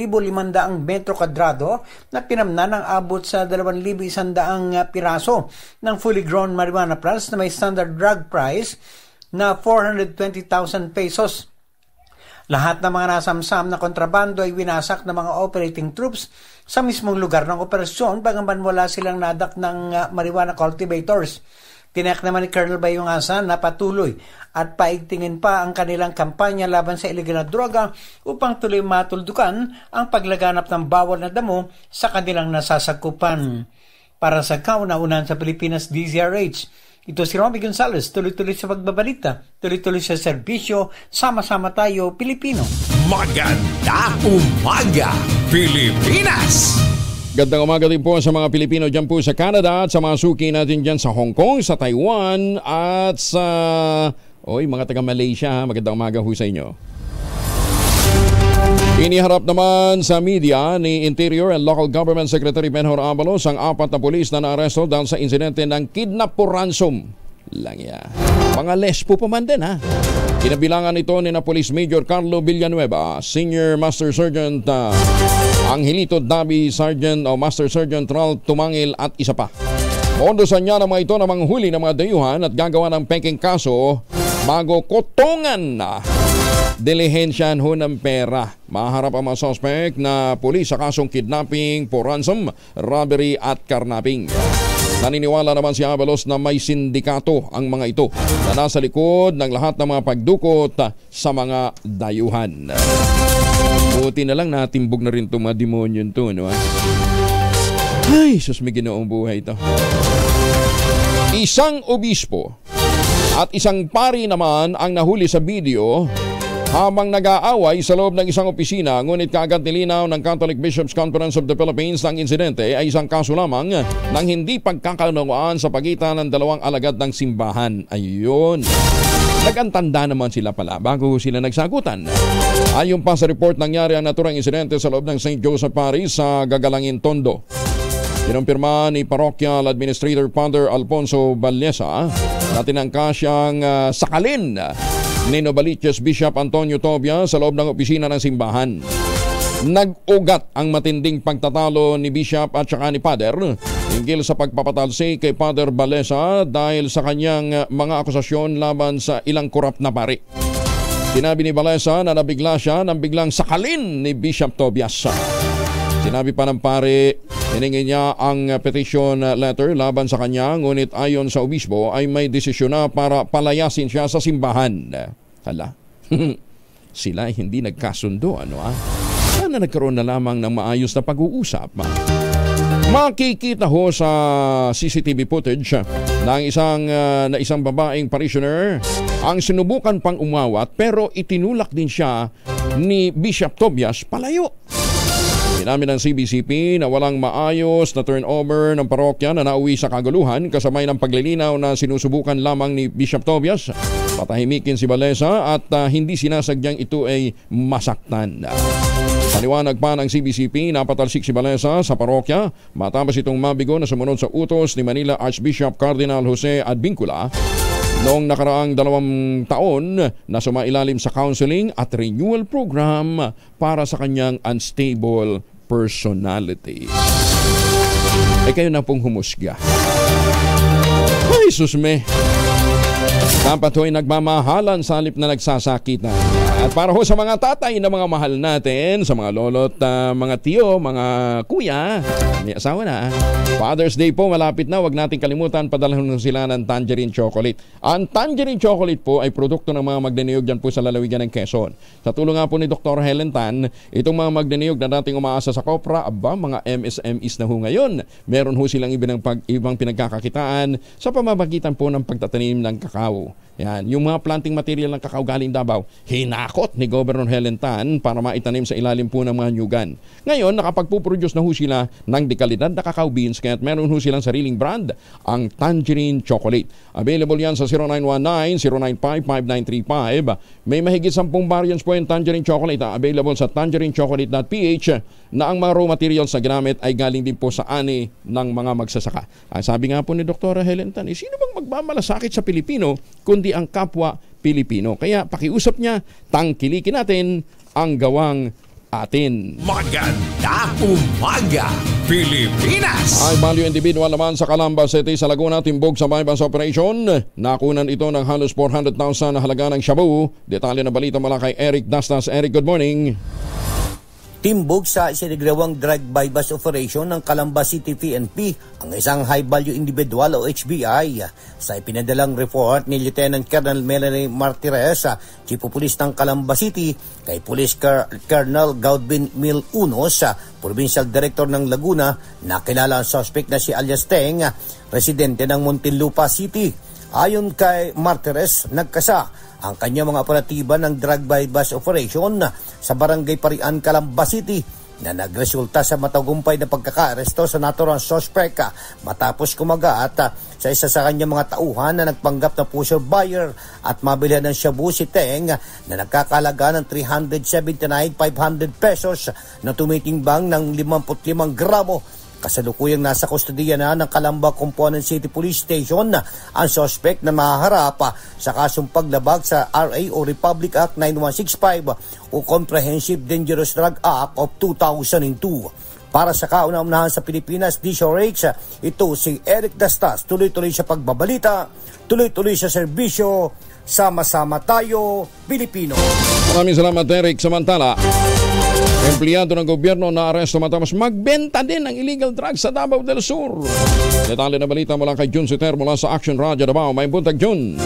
metro kwadrado na pinamna ng abot sa 2,100 piraso ng fully grown marijuana plants na may standard drug price na 420,000 pesos. Lahat ng mga nasamsam na kontrabando ay winasak ng mga operating troops sa mismong lugar ng operasyon bagaman wala silang nadak ng marijuana cultivators. Tiniyak naman ni Colonel Bayungasan na patuloy at paigtingin pa ang kanilang kampanya laban sa illegal na droga upang tuloy matuldukan ang paglaganap ng bawal na damo sa kanilang nasasakupan. Para sa kauna-unan sa Pilipinas DZRH, ito si Romy Gonzalez, tuloy-tuloy sa pagbabalita, tuloy-tuloy sa serbisyo, sama-sama tayo Pilipino. Magandang umaga, Pilipinas! Gandang umaga din po sa mga Pilipino dyan po sa Canada at sa mga suki natin dyan sa Hong Kong, sa Taiwan at sa mga taga Malaysia. Magandang umaga ho sa inyo. Iniharap naman sa media ni Interior and Local Government Secretary Benhur Abalos ang 4 na pulis na naaresto dahil sa insidente ng kidnap for ransom. Lang ya. Mga lesbo pa man din ha. Kinabilangan ito ni na Police Major Carlo Villanueva, Senior Master Sergeant Angelito Dabi, Sergeant o Master Sergeant Ral Tumangil at isa pa. Ondosan niya ng mga ito na manghuli ng mga dayuhan at gagawa ng peking kaso bago kotongan na dilihensyan ho ng pera. Maharap ang mga suspect na pulis sa kasong kidnapping for ransom, robbery at carnapping. Naniniwala naman si Abalos na may sindikato ang mga ito na nasa likod ng lahat ng mga pagdukot sa mga dayuhan. Buti na lang natimbog na rin itong mga demonyo ito, no? Ay, sus, may ginoong buhay ito. Isang obispo at isang pari naman ang nahuli sa video habang nag-aaway sa loob ng isang opisina, ngunit kaagad nilinaw ng Catholic Bishops Conference of the Philippines ang insidente ay isang kaso lamang ng hindi pagkakaunawaan sa pagitan ng dalawang alagad ng simbahan. Ayun. Nagantanda naman sila pala bago sila nagsagutan. Ayon pa sa report, nangyari ang naturang insidente sa loob ng St. Joseph Parish sa Gagalangin, Tondo. Kinumpirma ni Parochial Administrator Father Alfonso Vallesa na tinangka siyang sakalin ni Novaliches Bishop Antonio Tobia sa loob ng opisina ng simbahan. Nag-ugat ang matinding pagtatalo ni Bishop at saka ni Father hinggil sa pagpapatalsi kay Father Balesa dahil sa kanyang mga akusasyon laban sa ilang korap na pari. Sinabi ni Balesa na nabigla siya nang biglang sakalin ni Bishop Tobias. Sinabi pa ng pare, hiningi niya ang petition letter laban sa kanya, ngunit ayon sa obispo ay may desisyon na para palayasin siya sa simbahan. Hala, sila ay hindi nagkasundo, ano ah? Sana nagkaroon na lamang ng maayos na pag-uusap. Makikita ho sa CCTV footage ng isang babaeng parishioner ang sinubukan pang umawat pero itinulak din siya ni Bishop Tobias palayo. Sinabi ng CBCP na walang maayos na turnover ng parokya na nauwi sa kaguluhan kasabay ng paglilinaw na sinusubukan lamang ni Bishop Tobias patahimikin si Balesa at hindi sinasadyang ito ay masaktan. Paliwanag pa ng CBCP na patalsik si Balesa sa parokya matapos itong mabigo na sumunod sa utos ni Manila Archbishop Cardinal Jose Advincula noong nakaraang 2 taon na sumailalim sa counseling at renewal program para sa kanyang unstable personality. Kayo na pong humusga. Ay, susme. Dapat ho'y nagmamahalan sa halip na nagsasakitan. At para ho sa mga tatay na mga mahal natin, sa mga lolo't mga tiyo, mga kuya, may asawa na. Father's Day po, malapit na. Huwag natin kalimutan, padalhan sila ng tangerine chocolate. Ang tangerine chocolate po ay produkto ng mga magdiniyog dyan po sa lalawigan ng Quezon. Sa tulong nga po ni Dr. Helen Tan, itong mga magdiniyog na dating umaasa sa Kopra, mga MSMEs na ho ngayon. Meron ho silang ibang pinagkakakitaan sa pamamagitan po ng pagtatanim ng kakao. Yan, yung mga planting material ng kakao galing Davao, hinakot ni Governor Helen Tan para maitanim sa ilalim po ng mga nyugan. Ngayon, nakapagpuproduce na ho sila ng dekalidad na cacao beans kaya't meron ho silang sariling brand, ang Tangerine Chocolate. Available yan sa 0919-095-5935. May mahigit 10 variants po yung Tangerine Chocolate. Available sa tangerinechocolate.ph na ang mga raw materials na ginamit ay galing din po sa ani ng mga magsasaka. Ang sabi nga po ni Dr. Helen Tan, sino bang magmamalasakit sa Pilipino kundi ang kapwa Pilipino? Kaya pakiusap niya, tangkilikin natin ang gawang atin. Maganda umaga, Pilipinas! Ay value individual naman sa Calamba City sa Laguna, timbog sa bypass operation. Nakunan ito ng halos 400,000 na halaga ng shabu. Detalye na balita mula kay Eric Dastas. Eric, good morning. Timbog sa isinagawang drug bypass operation ng Calamba City PNP ang isang high-value individual o HBI. Sa ipinadalang report ni Lieutenant Colonel Melanie Martires, Chief of Police ng Calamba City, kay Police Colonel Gaudvin Mil Unos, Provincial Director ng Laguna, nakilala ang suspect na si alias Teng, residente ng Muntinlupa City. Ayon kay Martires, nagkasa ang kanyang mga operatiba ng drug bypass operation sa Barangay Parian, Calamba City na nagresulta sa matagumpay na pagkaka-aresto sa naturang suspect matapos kumagat sa isa sa kanyang mga tauhan na nagpanggap na pusher buyer at mabilihan ng shabu si Teng na nagkakalaga ng 379,500 pesos na tumitimbang ng 55 gramo. Kasalukuyang nasa kustodiya na ng Calamba Component City Police Station ang suspect na mahaharap sa kasong paglabag sa RA o Republic Act 9165 o Comprehensive Dangerous Drug Act of 2002. Para sa kauna-unahan sa Pilipinas, DZRH, ito si Eric Dastas. Tuloy-tuloy sa pagbabalita, tuloy-tuloy sa serbisyo, sama-sama tayo, Pilipino. Maraming salamat, Eric. Samantala, empleyado ng gobyerno na aresto matapos magbenta din ng illegal drugs sa Davao del Sur. Detalye na balita mula kay Jun Siter mula sa Action Radio Davao. May buntag, Jun.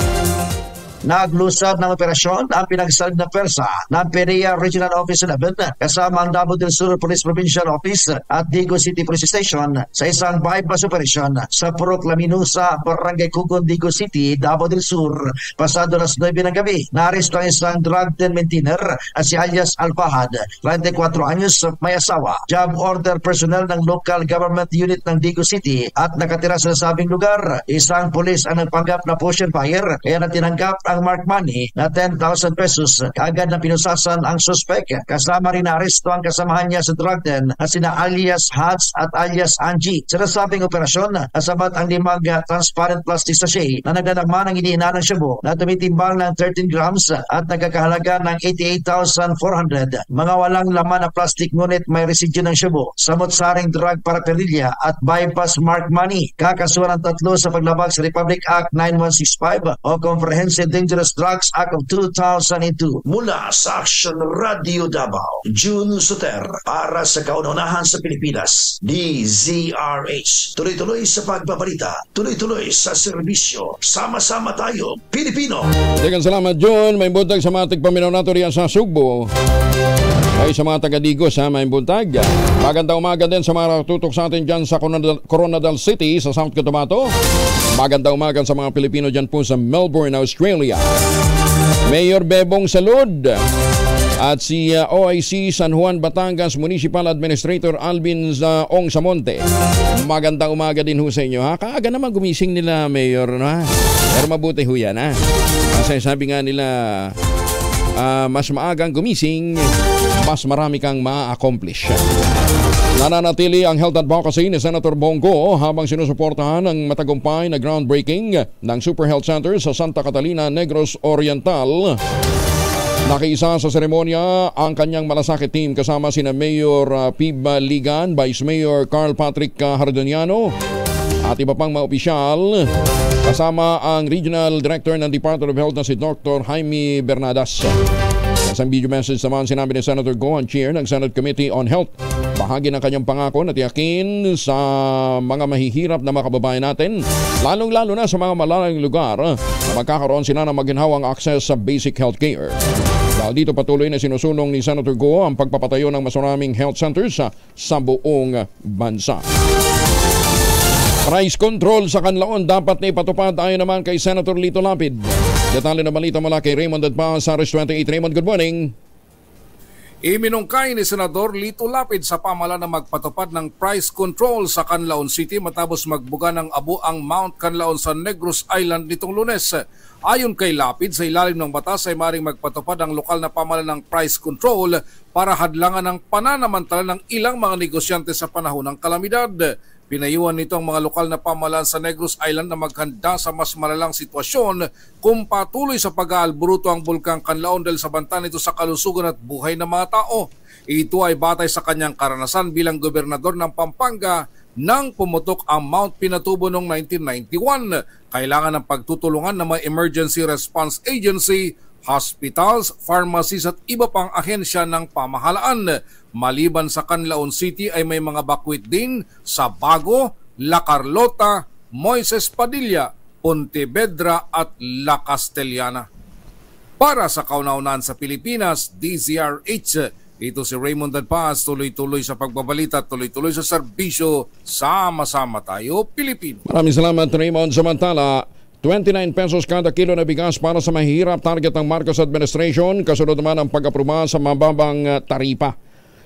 Naglusad ng operasyon ang pinagsalig na pwersa ng PDEA Regional Office 11 kasama ang Davao del Sur Police Provincial Office at Digo City Police Station sa isang bypass operation sa Purok Laminusa, Barangay Cugon, Digo City, Davao del Sur. Pasado las 9 ng gabi, naaresto ang isang drug den maintainer at si alias Alfahad, 24 anyos, may asawa, job order personnel ng local government unit ng Digo City at nakatira sa nasabing lugar. Isang pulis ang nagpanggap na pusher buyer kaya natinanggap ang mark money na 10,000 pesos. Kaagad na pinusasan ang suspek. Kasama rin na aresto ang kasamahan niya sa drug den na sina alias Hats at alias Angie. Sa nasabing operasyon, kasabat ang 5 transparent plastic sachet na nagdadagma ng iniinanang shabu na tumitimbang ng 13 grams at nagkakahalaga ng 88,400. Mga walang laman na plastic ngunit may residue ng shabu, samot-saring drug paraphernalia at bypass mark money. Kakasuhan ng 3 sa paglabag sa Republic Act 9165 o Comprehensive Dangerous Drugs Act of 2002. Mula sa Action Radio Davao, June Soter, para sa kauna-unahan sa Pilipinas, DZRH. Tuloy-tuloy sa pagbabalita, tuloy-tuloy sa serbisyo. Sama-sama tayo, Pilipino! Daghang salamat, John. May buntag sa mga tigpaminaw nato riyan sa Sugbo. Ay sa mga taga-Digos, may buntag. Magandang umaga din sa mga tutok sa atin dyan sa Coronadal City sa South Cotabato. Magandang umaga sa mga Pilipino dyan po sa Melbourne, Australia. Mayor Bebong Salud at si OIC San Juan Batangas Municipal Administrator Alvin Ong Samonte. Magandang umaga din ho sa inyo. Kaaga naman gumising nila, Mayor, no? Pero mabuti ho yan, ha? Kasi sabi nga nila, mas maagang gumising, mas marami kang ma-accomplish. Nananatili ang health advocacy ni Senator Bongo habang sinusuportahan ang matagumpay na groundbreaking ng Super Health Center sa Santa Catalina, Negros Oriental. Nakiisa sa seremonya ang kanyang malasakit team kasama sina Mayor Pib Ligan, Vice Mayor Carl Patrick Hardoniano at iba pang mga opisyal, kasama ang Regional Director ng Department of Health na si Dr. Jaime Bernadas. Sa video message naman sinabi ni Senator Go, ang chair ng Senate Committee on Health, bahagi ng kanyang pangako na tiyakin sa mga mahihirap na mga kababayan natin, lalong-lalo na sa mga malalayong lugar, na magkakaroon sila ng maginhawang access sa basic health care. Dahil dito patuloy na sinusunong ni Senator Go ang pagpapatayo ng mas maraming health centers sa buong bansa. Price control sa Canlaon dapat na ipatupad ayon naman kay Senator Lito Lapid. Detalye na balita mula kay Raymond Adpa sa RS28. Raymond, good morning. Iminungkay ni Senador Lito Lapid sa pamahalaan na magpatupad ng price control sa Canlaon City matapos magbuga ng abo ang Mount Canlaon sa Negros Island nitong Lunes. Ayon kay Lapid, sa ilalim ng batas ay maring magpatupad ang lokal na pamahalaan ng price control para hadlangan ang pananamantala ng ilang mga negosyante sa panahon ng kalamidad. Pinayuhan nito ang mga lokal na pamahalaan sa Negros Island na maghanda sa mas malalang sitwasyon kung patuloy sa pag-aalburuto ang bulkang Canlaon dahil sa banta nito sa kalusugan at buhay ng mga tao. Ito ay batay sa kanyang karanasan bilang gobernador ng Pampanga nang pumutok ang Mount Pinatubo noong 1991. Kailangan ng pagtutulungan ng mga emergency response agency, hospitals, pharmacies at iba pang ahensya ng pamahalaan. Maliban sa Canlaon City ay may mga bakwit din sa Bago, La Carlota, Moises Padilla, Pontevedra at La Castellana. Para sa kauna-unahan sa Pilipinas, DZRH, ito si Raymond Adpaz, tuloy-tuloy sa pagbabalita, tuloy-tuloy sa serbisyo, sama-sama tayo, Pilipino. Maraming salamat, Raymond. Samantala, 29 pesos kada kilo na bigas para sa mahihirap, target ng Marcos Administration. Kasunod naman ang pag-aproba sa mababang taripa.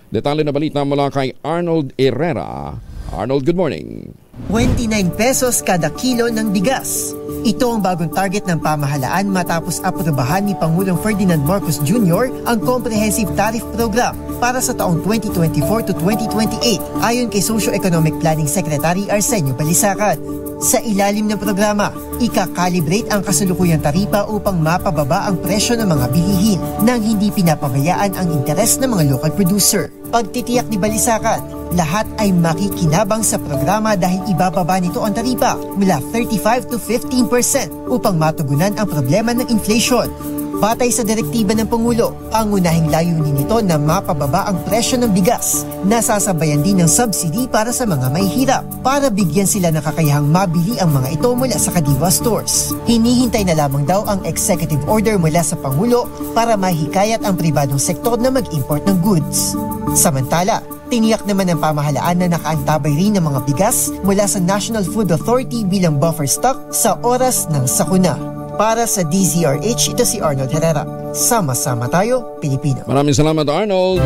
Detalye na balita mula kay Arnold Herrera. Arnold, good morning. 29 pesos kada kilo ng bigas. Ito ang bagong target ng pamahalaan matapos aprobahan ni Pangulong Ferdinand Marcos Jr. ang Comprehensive Tariff Program para sa taong 2024 to 2028 ayon kay Socio-Economic Planning Secretary Arsenio Balisacan. Sa ilalim ng programa, ika-calibrate ang kasalukuyang taripa upang mapababa ang presyo ng mga bilihin nang hindi pinapabayaan ang interes ng mga local producer. Pagtitiyak ni Balisacan, lahat ay makikinabang sa programa dahil ibababa nito ang taripa mula 35 to 15% upang matugunan ang problema ng inflation. Batay sa direktiba ng Pangulo, ang unahing layunin nito na mapababa ang presyo ng bigas, nasasabayan din ng subsidy para sa mga mahihirap para bigyan sila ng kakayahang mabili ang mga ito mula sa Kadiwa stores. Hinihintay na lamang daw ang executive order mula sa Pangulo para mahikayat ang pribadong sektor na mag-import ng goods. Samantala, tiniyak naman ng pamahalaan na nakaantabay rin ng mga bigas mula sa National Food Authority bilang buffer stock sa oras ng sakuna. Para sa DZRH, ito si Arnold Herrera. Sama-sama tayo, Pilipino. Maraming salamat, Arnold.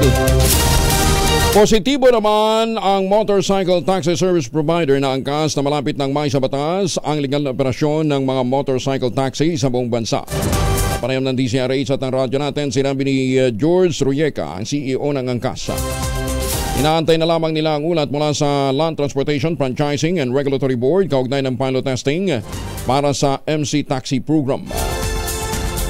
Positibo naman ang motorcycle taxi service provider na angkas na malapit ng may sa batas ang legal na operasyon ng mga motorcycle taxi sa buong bansa. Panayam ng DCRH at ng radyo natin, sinabi ni George Ruyeka, ang CEO ng angkas. Inaantay na lamang nila ang ulat mula sa Land Transportation, Franchising and Regulatory Board kaugnay ng pilot testing para sa MC Taxi Program.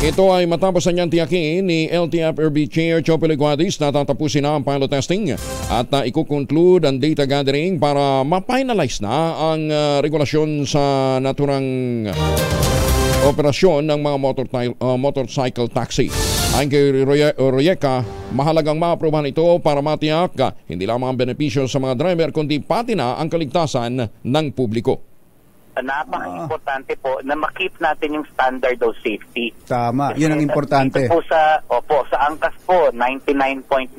Ito ay matapos na niyang tiyakin ni LTFRB Chair Chope Leguadis na tatapusin na ang pilot testing at ikukonclude ang data gathering para ma-finalize na ang regulasyon sa naturang operasyon ng mga motorcycle taxi. Ayon kay Ruyeka, mahalagang ma-aprobahan ito para matiyak hindi lamang ang benepisyo sa mga driver kundi pati na ang kaligtasan ng publiko. Napaka-importante po na makip natin yung standard of safety. Tama, yun ang importante. Po sa angkas po, 99.997%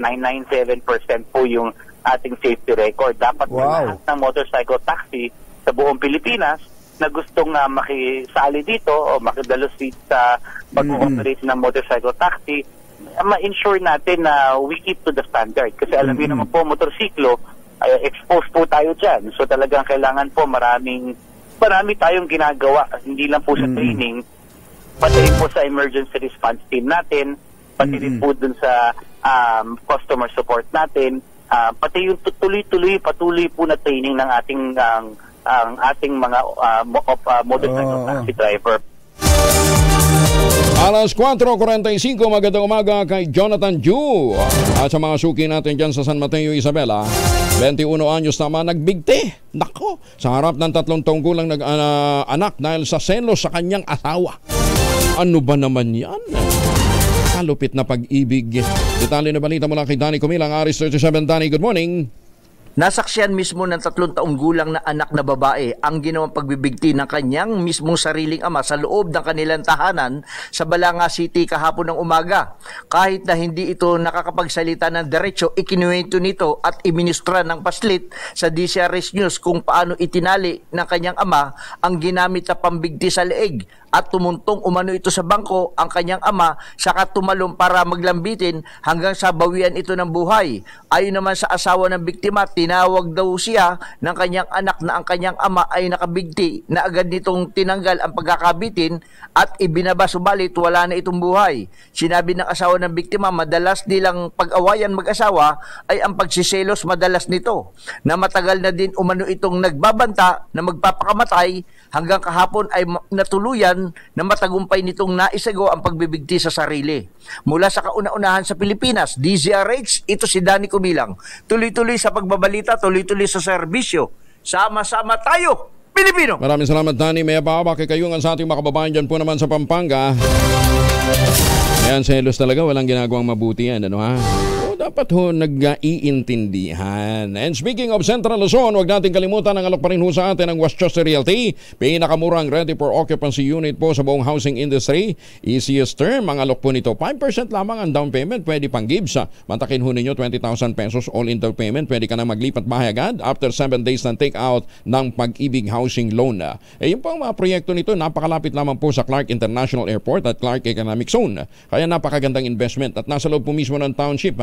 po yung ating safety record. Dapat lahat ng motorcycle taxi sa buong Pilipinas na gustong makisali dito o makidalo sa pag-operate ng motorcycle taxi, ma-ensure natin na we keep to the standard. Kasi alam niyo naman po, motorsiklo, exposed po tayo dyan. So talagang kailangan po marami tayong ginagawa, hindi lang po sa training, pati rin po sa emergency response team natin, pati rin po dun sa customer support natin, pati yung patuloy po na training ng ating mga motorcycle taxi driver. Alas 4:45, magandang umaga kay Jonathan Ju. At sa mga suki natin dyan sa San Mateo, Isabela, 21 anyos naman nagbigti. Nako, sa harap ng 3 taong gulang anak dahil sa selos sa kanyang asawa. Ano ba naman yan? Kalupit na pag-ibig. Detalye na balita mula kay Danny Cumilang, Aris 37. Danny, good morning. Nasaksihan mismo ng 3 taong gulang na anak na babae ang ginawang pagbibigti ng kanyang mismong sariling ama sa loob ng kanilang tahanan sa Balanga City kahapon ng umaga. Kahit na hindi ito nakakapagsalita ng diretso, ikinuwento nito at iministra ng paslit sa DCRH News kung paano itinali ng kanyang ama ang ginamit na pambigti sa leeg at tumuntong umano ito sa bangko ang kanyang ama saka tumalon para maglambitin hanggang sa bawian ito ng buhay. Ayon naman sa asawa ng biktima, tinawag daw siya ng kanyang anak na ang kanyang ama ay nakabigti na agad nitong tinanggal ang pagkakabitin at ibinaba, subalit wala na itong buhay. Sinabi ng asawa ng biktima, madalas nilang pag-awayan mag-asawa ay ang pagsiselos madalas nito, na matagal na din umano itong nagbabanta na magpapakamatay hanggang kahapon ay natuluyan na matagumpay nitong naisago ang pagbibigti sa sarili. Mula sa kauna-unahan sa Pilipinas, DZRH, ito si Danny Cumilang. Tuloy-tuloy sa pagbabalita, tuloy-tuloy sa serbisyo. Sama-sama tayo, Pilipino! Maraming salamat, Danny. May ababa kay kayungan sa ating mga kababayan dyan po naman sa Pampanga. Ayan, selos talaga. Walang ginagawang mabuti yan, ano ha? Dapat ho nag-iintindihan. And speaking of Central Luzon, huwag natin kalimutan ang alok pa rin ho sa atin ng Westchester Realty. Pinakamurang ready for occupancy unit po sa buong housing industry. Easiest term, ang alok po nito. 5% lamang ang down payment, pwede pang gives. Mantakin ho ninyo 20,000 pesos all-in down payment. Pwede ka na maglipat bahay agad after 7 days ng take-out ng Pag-ibig Housing Loan. Yung pang mga proyekto nito, napakalapit lamang po sa Clark International Airport at Clark Economic Zone. Kaya napakagandang investment at nasa loob po mismo ng township,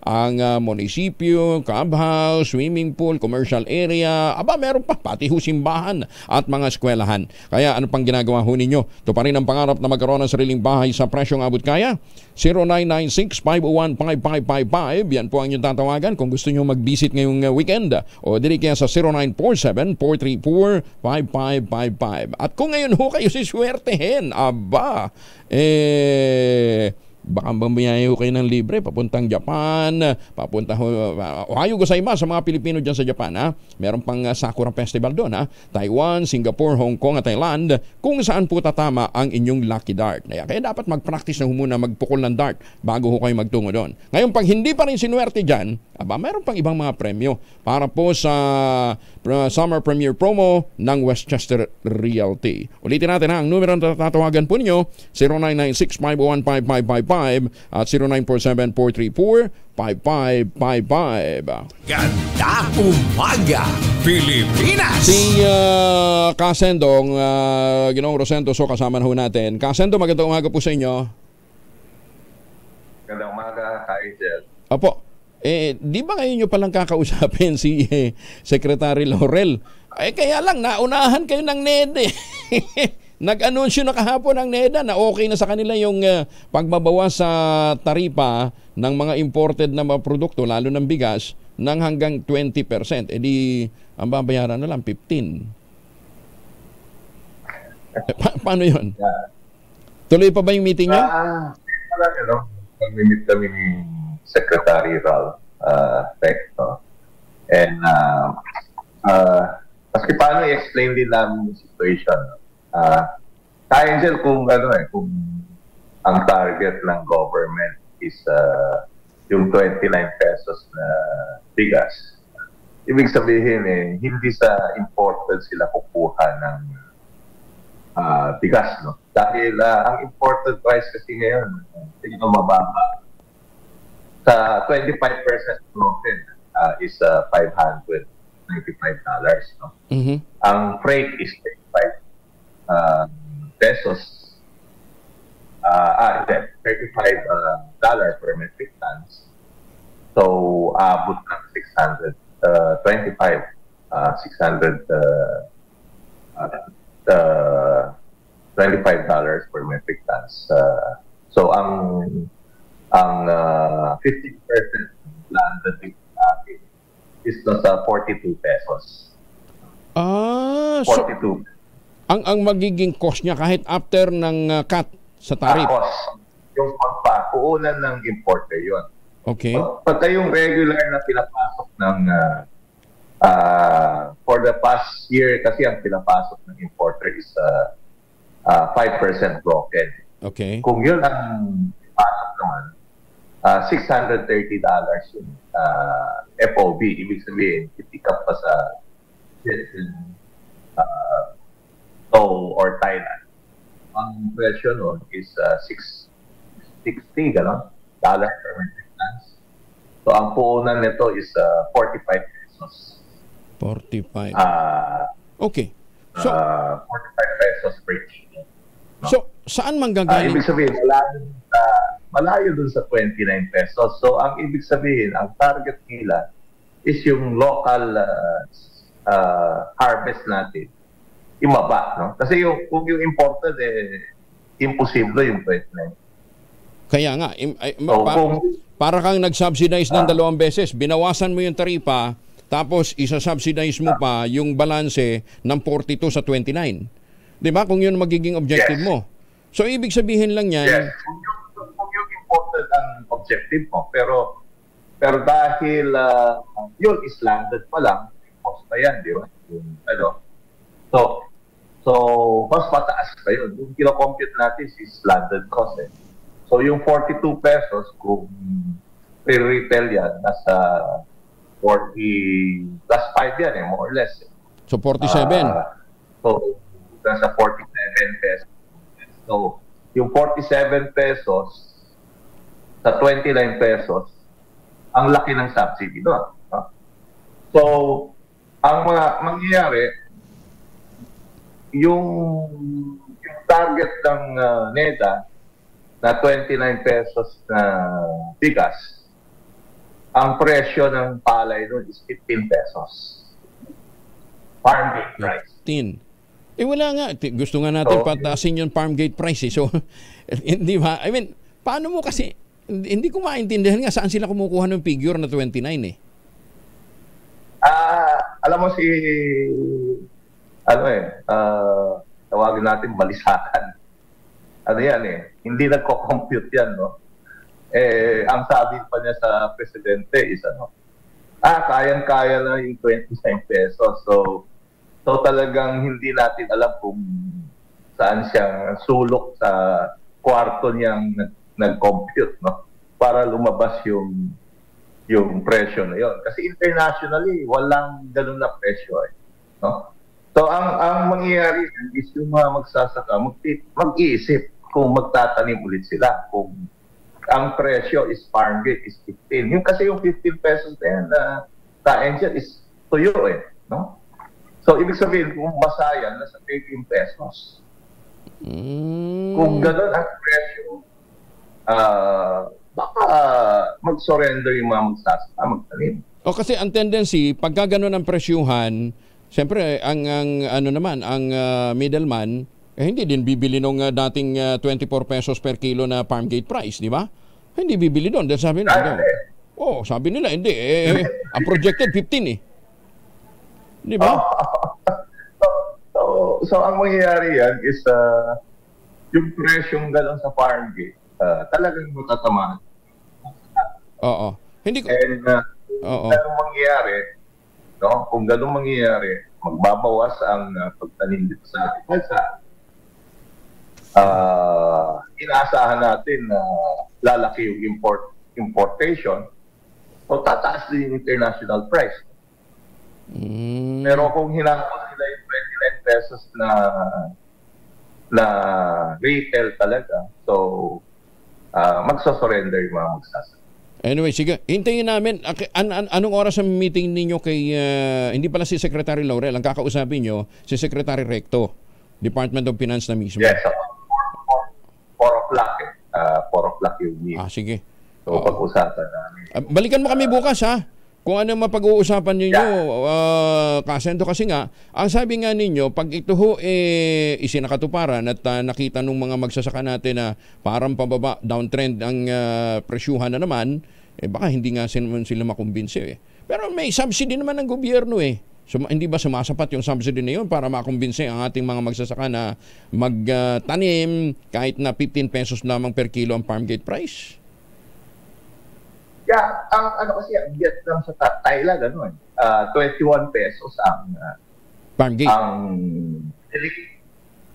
ang munisipyo, clubhouse, swimming pool, commercial area, meron pa, pati ho simbahan at mga eskwelahan. Kaya ano pang ginagawa ho ninyo? Ito pa rin ang pangarap na magkaroon ng sariling bahay sa presyong abot kaya. 0996-501-5555. Yan po ang inyong tatawagan kung gusto nyo mag-visit ngayong weekend. O dili kaya sa 0947-434-5555. At kung ngayon ho kayo siswertehin, baka bamayayo kayo ng libre papuntang Japan, papunta Ohio gozaimasu sa mga Pilipino dyan sa Japan. Meron pang Sakura Festival doon, Taiwan, Singapore, Hong Kong at Thailand, kung saan po tatama ang inyong lucky dart. Kaya dapat mag-practice na muna magpukol ng dart bago ho kayo magtungo doon. Ngayon, pag hindi pa rin sinuwerte dyan, meron pang ibang mga premyo para po sa Summer Premiere Promo ng Westchester Realty. Ulitin natin ang numero na tatawagan po ninyo, 0996-501-5555 at 0947-434-5555. Ganda umaga, Pilipinas! Si Kasendong, Ginoong Rosendo, so kasama na ho natin. Kasendo, magandang umaga po sa inyo. Magandang umaga, Idel. Apo, Di ba ngayon nyo palang kakausapin si Secretary Laurel? Kaya lang, naunahan kayo ng NEDA. Nag-anunsyo na kahapon ang NEDA na okay na sa kanila yung pagbabawas sa taripa ng mga imported na mga produkto, lalo ng bigas, ng hanggang 20%. Di, ang babayaran na lang 15%. Paano yun? Tuloy pa ba yung meeting nyo? Pag-meet kami ni Secretary Ral Tecto. And kasi paano i-explain din namin yung situation. Angel, kung kung ang target ng government is yung 29 pesos na bigas, ibig sabihin hindi sa imported sila kukuha ng bigas, no? Dahil ang imported price kasi ngayon, mababa. Sa 25% broken is $595, no? Mm-hmm. Ang freight is 35 pesos. $35 per metric tons. So, abot ng $625 per metric tons. So, ang 50% landed is nasa 42 pesos. 42. So, ang magiging cost niya kahit after ng cut sa tarif? Cost. Yung pagpakuunan ng importer yun. Okay. Pagka yung regular na pinapasok ng for the past year, kasi ang pinapasok ng importer is 5% broken. Okay. Kung yun ang pasok naman, $630 yun. FOB, ibig sabihin, pick up pa sa Seoul or Thailand. Ang presyo nun is $660 dollar per metric tons. So, ang puunan nito is 45 pesos. 45. Okay. So, 45 pesos per kilo. No? So, saan manggagaling? Ibig sabihin, malayo dun sa 29 pesos. So, ang ibig sabihin, ang target nila is yung local harvest natin. Imaba, no? Kasi kung yung imported, imposible yung 29. Kaya nga, para kang nag-subsidize ng 2 beses, binawasan mo yung taripa, tapos isa-subsidize mo pa yung balanse ng 42 sa 29. Di ba? Kung yun magiging objective mo. So, ibig sabihin lang yan... Yes. Kung yung imported ang objective mo, pero dahil yun is landed pa lang, cost pa yan, di ba? So, mas mataas pa yun. Yung kino-compute natin is landed cost. So, yung 42 pesos, kung pre-retail yan, nasa 40 plus 5 yan, more or less. So, 47? So, nasa 47 pesos. So, yung 47 pesos sa 29 pesos, ang laki ng subsidy doon. So, ang mangyayari, yung target ng NEDA na 29 pesos na bigas, ang presyo ng palay doon is 15 pesos. Farm gate price. 15. Wala nga. Gusto nga natin patasin yung farm gate price. So, hindi ba? I mean, paano mo kasi, hindi ko maintindihan nga saan sila kumukuha ng figure na 29 eh. Alam mo tawagin natin balisakan. Hindi nagko-compute yan, no? Ang sabi pa niya sa presidente is kayang-kaya na yung 29 pesos. So talagang hindi natin alam kung saan siyang sulok sa kwarto niyang nag-compute, no? Para lumabas yung presyo na yon. Kasi internationally, walang ganun na presyo, no? So, ang mangyayari is yung mga magsasaka, mag-iisip kung magtatanim ulit sila. Kung ang presyo is farm gate is 15. Yung kasi yung 15 pesos na yan sa Angel is tuyo, no? So, ibig sabihin, kung basayan, nasa 18 pesos. Kung gano'n ang presyo, baka mag-surrender yung mga magsasaka, magtanim. O kasi ang tendency, pagka gano'n ang presyuhan, siyempre, ang middleman, hindi din bibili nung dating 24 pesos per kilo na farm gate price, di ba? Hindi bibili doon. Dahil sabi nila, sabi nila, hindi. Ang projected 15 eh. Di ba? So, ang mangyayari yan is yung presyong gano'n sa farm gate, talagang matatamaan. Oo. Hindi ko... And ganun mangyayari, no? Kung ganun mangyayari, magbabawas ang pagtanim dito sa ating bansa. Inaasahan natin na lalaki yung importation o tataas din yung international price. Pero kung hinangkot nila yung 29 pesos na retail talaga, so magsasurrender yung mga magsasaka. Anyway, sige. Hintayin namin. Anong oras ang meeting ninyo kay... hindi pala si Secretary Laurel. Ang kakausapin nyo, si Secretary Recto, Department of Finance na mismo. Yes. 4 o'clock. 4 o'clock yung meeting. Sige. So, pag-usapan namin. Balikan mo kami bukas, ha? Kung ano mapag-uusapan ninyo, Kasendo, kasi nga, ang sabi nga ninyo, pag ito isinakatuparan at nakita nung mga magsasaka natin na parang pababa, downtrend ang presyuhan na naman, baka hindi nga sila makumbinsi. Pero may subsidy naman ng gobyerno hindi ba sumasapat yung subsidy na yun para makumbinsi ang ating mga magsasaka na magtanim kahit na 15 pesos lamang per kilo ang farm gate price? Yeah, ang Vietnam sa Thailand, 21 pesos ang farm gate. Ang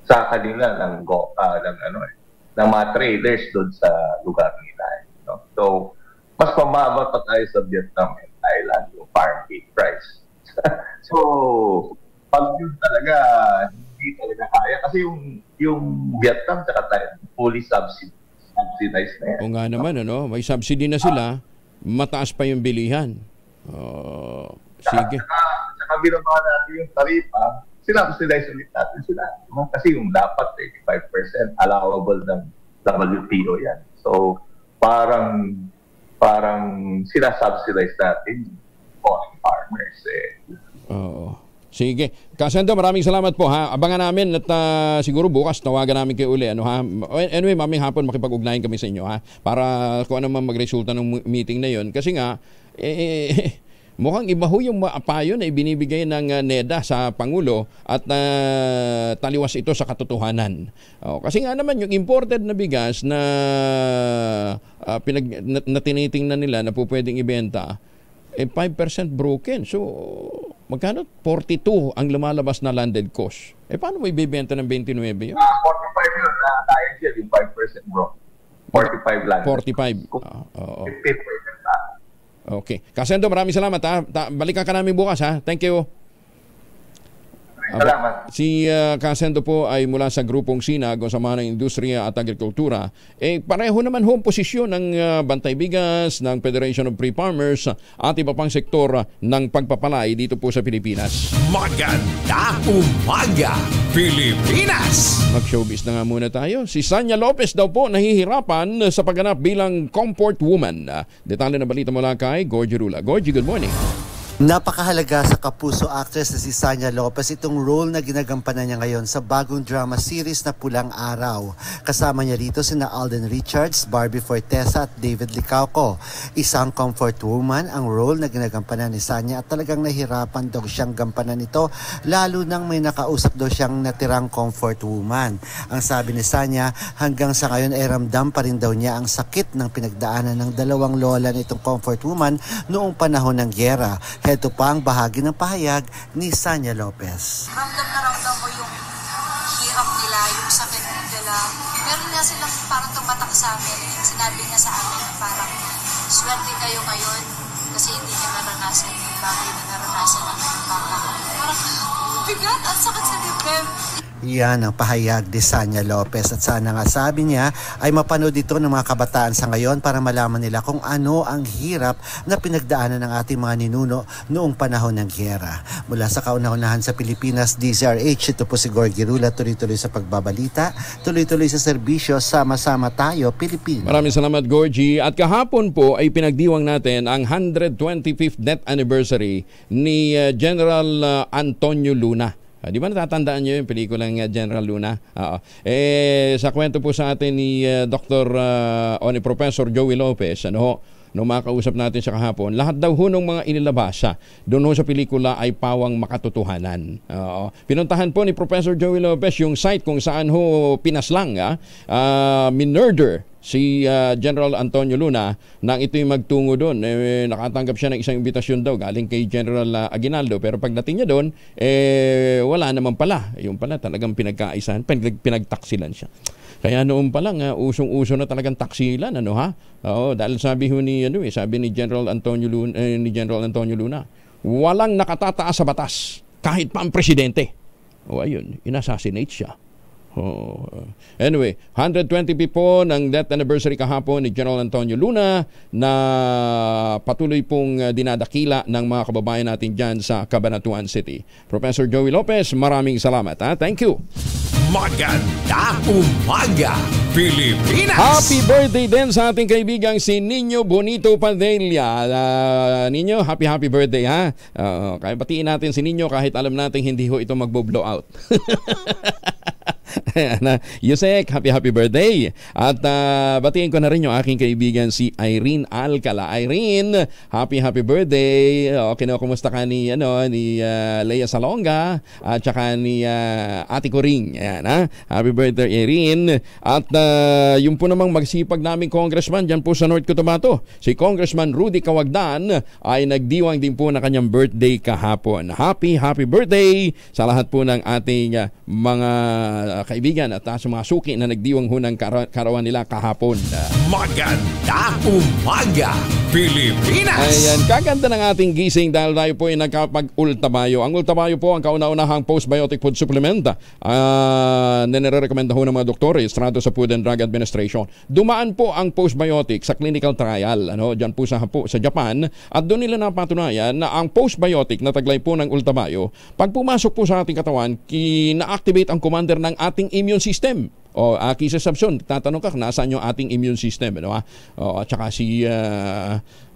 sa kanila ng mga traders doon sa lugar nila. No? So, mas pamaba pa tayo sa Vietnam and Thailand yung farm gate price. So, pag yun talaga, hindi talaga kaya. Kasi yung Vietnam at Thailand, fully subsidized na yan. O nga naman, may subsidy na sila. Mataas pa yung bilihan. Sige. Saka binaba natin yung taripa, sinubsidize ulit natin sila. Kasi yung dapat 85% allowable ng WTO yan. So, parang sinasubsidize natin foreign farmers. Oo. Sige. Kasendo, maraming salamat po, ha. Abangan namin at siguro bukas tawagan namin kayo uli. Anyway, maming hapon makipag-ugnayan kami sa inyo, ha. Para kung ano man magresulta ng meeting na yon. Kasi nga, mukhang iba ho yung payo na ibinibigay ng NEDA sa Pangulo at taliwas ito sa katotohanan. Kasi nga naman yung imported na bigas na tinitingnan nila na po pwedeng ibenta, 5% broken. So, magkano? 42 ang lumalabas na landed cost. Paano mo ibibenta ng 29 yun? 45 yun na tayo dyan, yung 5% broken. 45 landed 45. 15% Okay. Kasendo, maraming salamat, ha. Balikan ka namin bukas, ha. Thank you. Salamat. Si Kasendo po ay mula sa grupong SINAG o Samahan ng Industriya at Agrikultura. Pareho naman ho ang posisyon ng Bantay Bigas, ng Federation of Free Farmers at iba pang sektor ng pagpapalay dito po sa Pilipinas. Maganda umaga, Pilipinas! Mag-showbiz na nga muna tayo. Si Sanya Lopez daw po nahihirapan sa pagganap bilang comfort woman. Detalye na balita mula kay Gorgie Rula. Gorgie, good morning. Napakahalaga sa kapuso actress na si Sanya Lopez itong role na ginagampanan niya ngayon sa bagong drama series na Pulang Araw. Kasama niya rito sina Alden Richards, Barbie Fortesa at David Licauco. Isang comfort woman ang role na ginagampanan ni Sanya at talagang nahirapan daw siyang gampanan ito lalo nang may nakausap daw siyang natirang comfort woman. Ang sabi ni Sanya, hanggang sa ngayon ay ramdam pa rin daw niya ang sakit ng pinagdaanan ng dalawang lola nitong comfort woman noong panahon ng gyera. Ito pa ang bahagi ng pahayag ni Sanya Lopez. Ramdam ko yung hirap nila, yung sakit nila. Meron nga silang parang tumatak sa amin. Sinabi niya sa amin na parang swerte kayo ngayon kasi hindi niya naranasan yung bagay na naranasan ng mga bata ko. Parang bigat at sakit sa dibdib. Yan ang pahayag ni Sanya Lopez at sana nga sabi niya ay mapanood ito ng mga kabataan sa ngayon para malaman nila kung ano ang hirap na pinagdaanan ng ating mga ninuno noong panahon ng giyera. Mula sa kauna-unahan sa Pilipinas, DZRH, ito po si Gorgie Rula, tuloy-tuloy sa pagbabalita, tuloy-tuloy sa serbisyo, sama-sama tayo, Pilipino. Maraming salamat, Gorgie. At kahapon po ay pinagdiwang natin ang 125th death anniversary ni General Antonio Luna. Di ba natatandaan niyo yung pelikulang General Luna? Sa kwento po sa atin ni Dr. o ni Professor Joey Lopez, nung makausap natin siya kahapon, lahat daw ng mga inilabas doon sa pelikula ay pawang makatotohanan. Pinuntahan po ni Professor Joey Lopez yung site kung saan pinaslang, minurder si General Antonio Luna nang ito'y magtungo doon. Nakatanggap siya ng isang imbitasyon daw galing kay General Aguinaldo, pero pagdating niya doon, wala naman pala. Yung pala talagang pinagkaisahan, pinagtaksilan siya. Kaya noon pa lang, usong-uso na talagang taksilan, dahil sabi ni General Antonio Luna, walang nakatataas sa batas, kahit pa ang presidente. Ayun, inassassinate siya. Anyway, 120 po ng death anniversary kahapon ni General Antonio Luna na patuloy pong dinadakila ng mga kababayan natin dyan sa Cabanatuan City. Professor Joey Lopez, maraming salamat. Thank you. Maganda umaga, Pilipinas! Happy birthday din sa ating kaibigang si Nino Bonito Padilla. Nino, happy birthday kaya batiin natin si Nino kahit alam natin hindi ito magbo-blow out. Yusek, happy birthday. At batiin ko na rin yung aking kaibigan si Irene Alcala. Irene, happy birthday. Kumusta ka ni Lea Salonga at saka ni Ate Coring. Ayan, happy birthday, Irene. At yung po namang magsipag naming congressman dyan po sa North Cotabato, si Congressman Rudy Cawagdan, ay nagdiwang din po na kanyang birthday kahapon. Happy birthday sa lahat po ng ating mga kaibigan at sa mga suki na nagdiwang ng karawan nila kahapon. Maganda umaga, Pilipinas! Ayan, kaganda ng ating gising dahil tayo po ay nagkapag-ultabayo. Ang ultabayo po ang kauna-unahang postbiotic food supplement na nire-recommenda ng mga doktor rehistrado sa Food and Drug Administration. Dumaan po ang postbiotic sa clinical trial dyan po sa Japan, at doon nila napatunayan na ang postbiotic na taglay po ng ultabayo, pag pumasok po sa ating katawan, na-activate ang commander ng ating immune system. Kisa Sabson, tatanong ka, nasaan yung ating immune system? At saka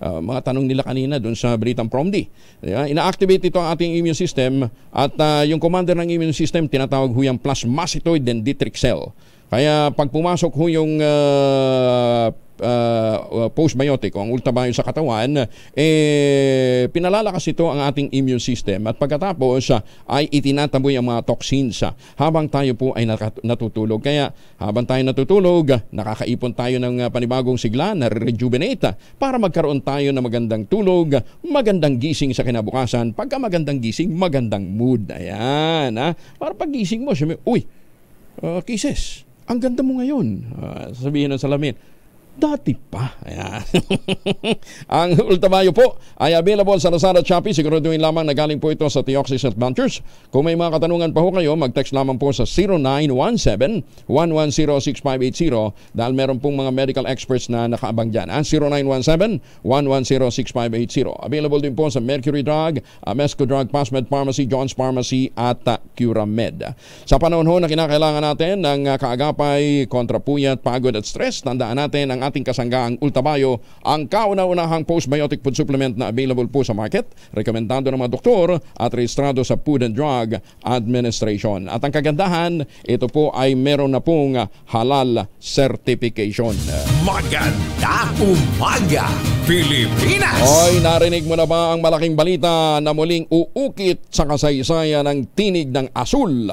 mga tanong nila kanina doon sa Balitang Promdi. Ina-activate ito ang ating immune system, at yung commander ng immune system, tinatawag yung plasmacytoid dendritic cell. Kaya pag pumasok yung postbiotic o ang ultabayo sa katawan, pinalalakas ito ang ating immune system, at pagkatapos ay itinataboy ang mga toxins habang tayo po ay natutulog. Kaya habang tayo natutulog, nakakaipon tayo ng panibagong sigla, na-rejuvenate para magkaroon tayo ng magandang tulog, magandang gising sa kinabukasan. Pagka magandang gising, magandang mood. Ayan, para pag gising mo, Kisses, ang ganda mo ngayon. Sabihin ng salamin, dati pa. Ang ultabayo po ay available sa Lazada at Shopee. Siguraduhin lamang na galing po ito sa Theoxis Adventures. Kung may mga katanungan pa ho kayo, mag-text lamang po sa 0917-110-6580 dahil meron pong mga medical experts na nakaabang dyan. 0917-110-6580. Available din po sa Mercury Drug, Mesco Drug, Pasmed Pharmacy, John's Pharmacy at Curamed. Sa panahon ho na kinakailangan natin ng kaagapay, kontra puyat, pagod at stress, tandaan natin ang ating kasanggaang ultabayo, ang kauna-unahang postbiotic food supplement na available po sa market, rekomendado ng mga doktor at rehistrado sa Food and Drug Administration. At ang kagandahan, ito po ay meron na pong halal certification. Maganda umaga, Pilipinas! Hoy, narinig mo na ba ang malaking balita na muling uukit sa kasaysayan ng tinig ng asul,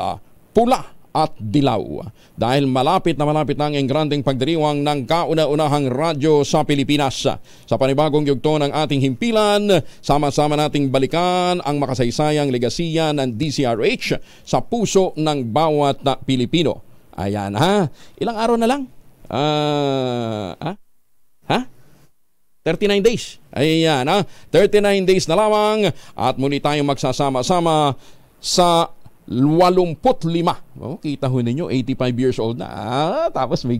pula at dilaw? Dahil malapit na ang engrandeng pagdiriwang ng kauna-unahang radyo sa Pilipinas. Sa panibagong yugto ng ating himpilan, sama-sama nating balikan ang makasaysayang legasiya ng DZRH sa puso ng bawat Pilipino. Ayan, ilang araw na lang? 39 days. Ayan, 39 days na lamang at muli tayong magsasama-sama sa Oh, kita ho ninyo, 85 years old na. Tapos may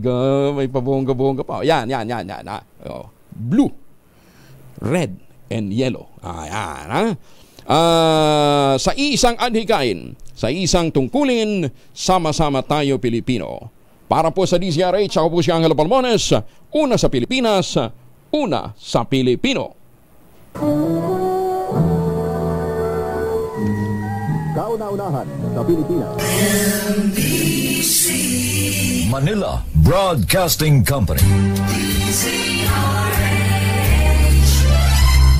pabongga-bongga pa. Yan. Oh, blue, red, and yellow. Ayan, sa isang adhikain, sa isang tungkulin, sama-sama tayo Pilipino. Para po sa DZRH, ako po si Angelo Palmones. Una sa Pilipinas, una sa Pilipino. Kauna-unahan sa Pilipinas. NBC Manila Broadcasting Company.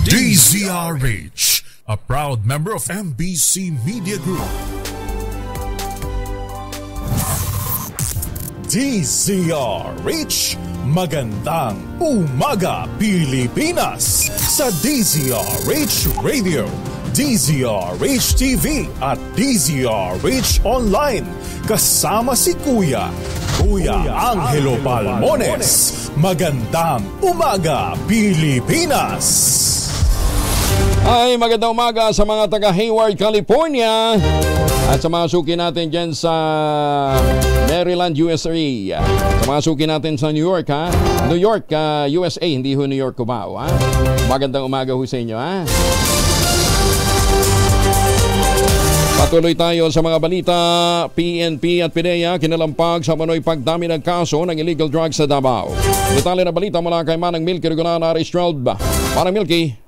DZRH, a proud member of MBC Media Group. DZRH, magandang umaga Pilipinas sa DZRH Radio, DZRH TV at DZRH Online. Kasama si Kuya Angelo Palmones. Magandang umaga Pilipinas. Ay, magandang umaga sa mga taga Hayward, California. At sa mga suki natin dyan sa Maryland, USA. Sa mga suki natin sa New York, ha? New York, USA, hindi ho New York, Cubao, ha? Magandang umaga ho sa inyo, ha? Patuloy tayo sa mga balita. PNP at PDEA kinalampag sa manoy pagdami ng kaso ng illegal drugs sa Davao. Detalye na balita mula kay Manang Milky Regular na Aristrald. Manang Milky.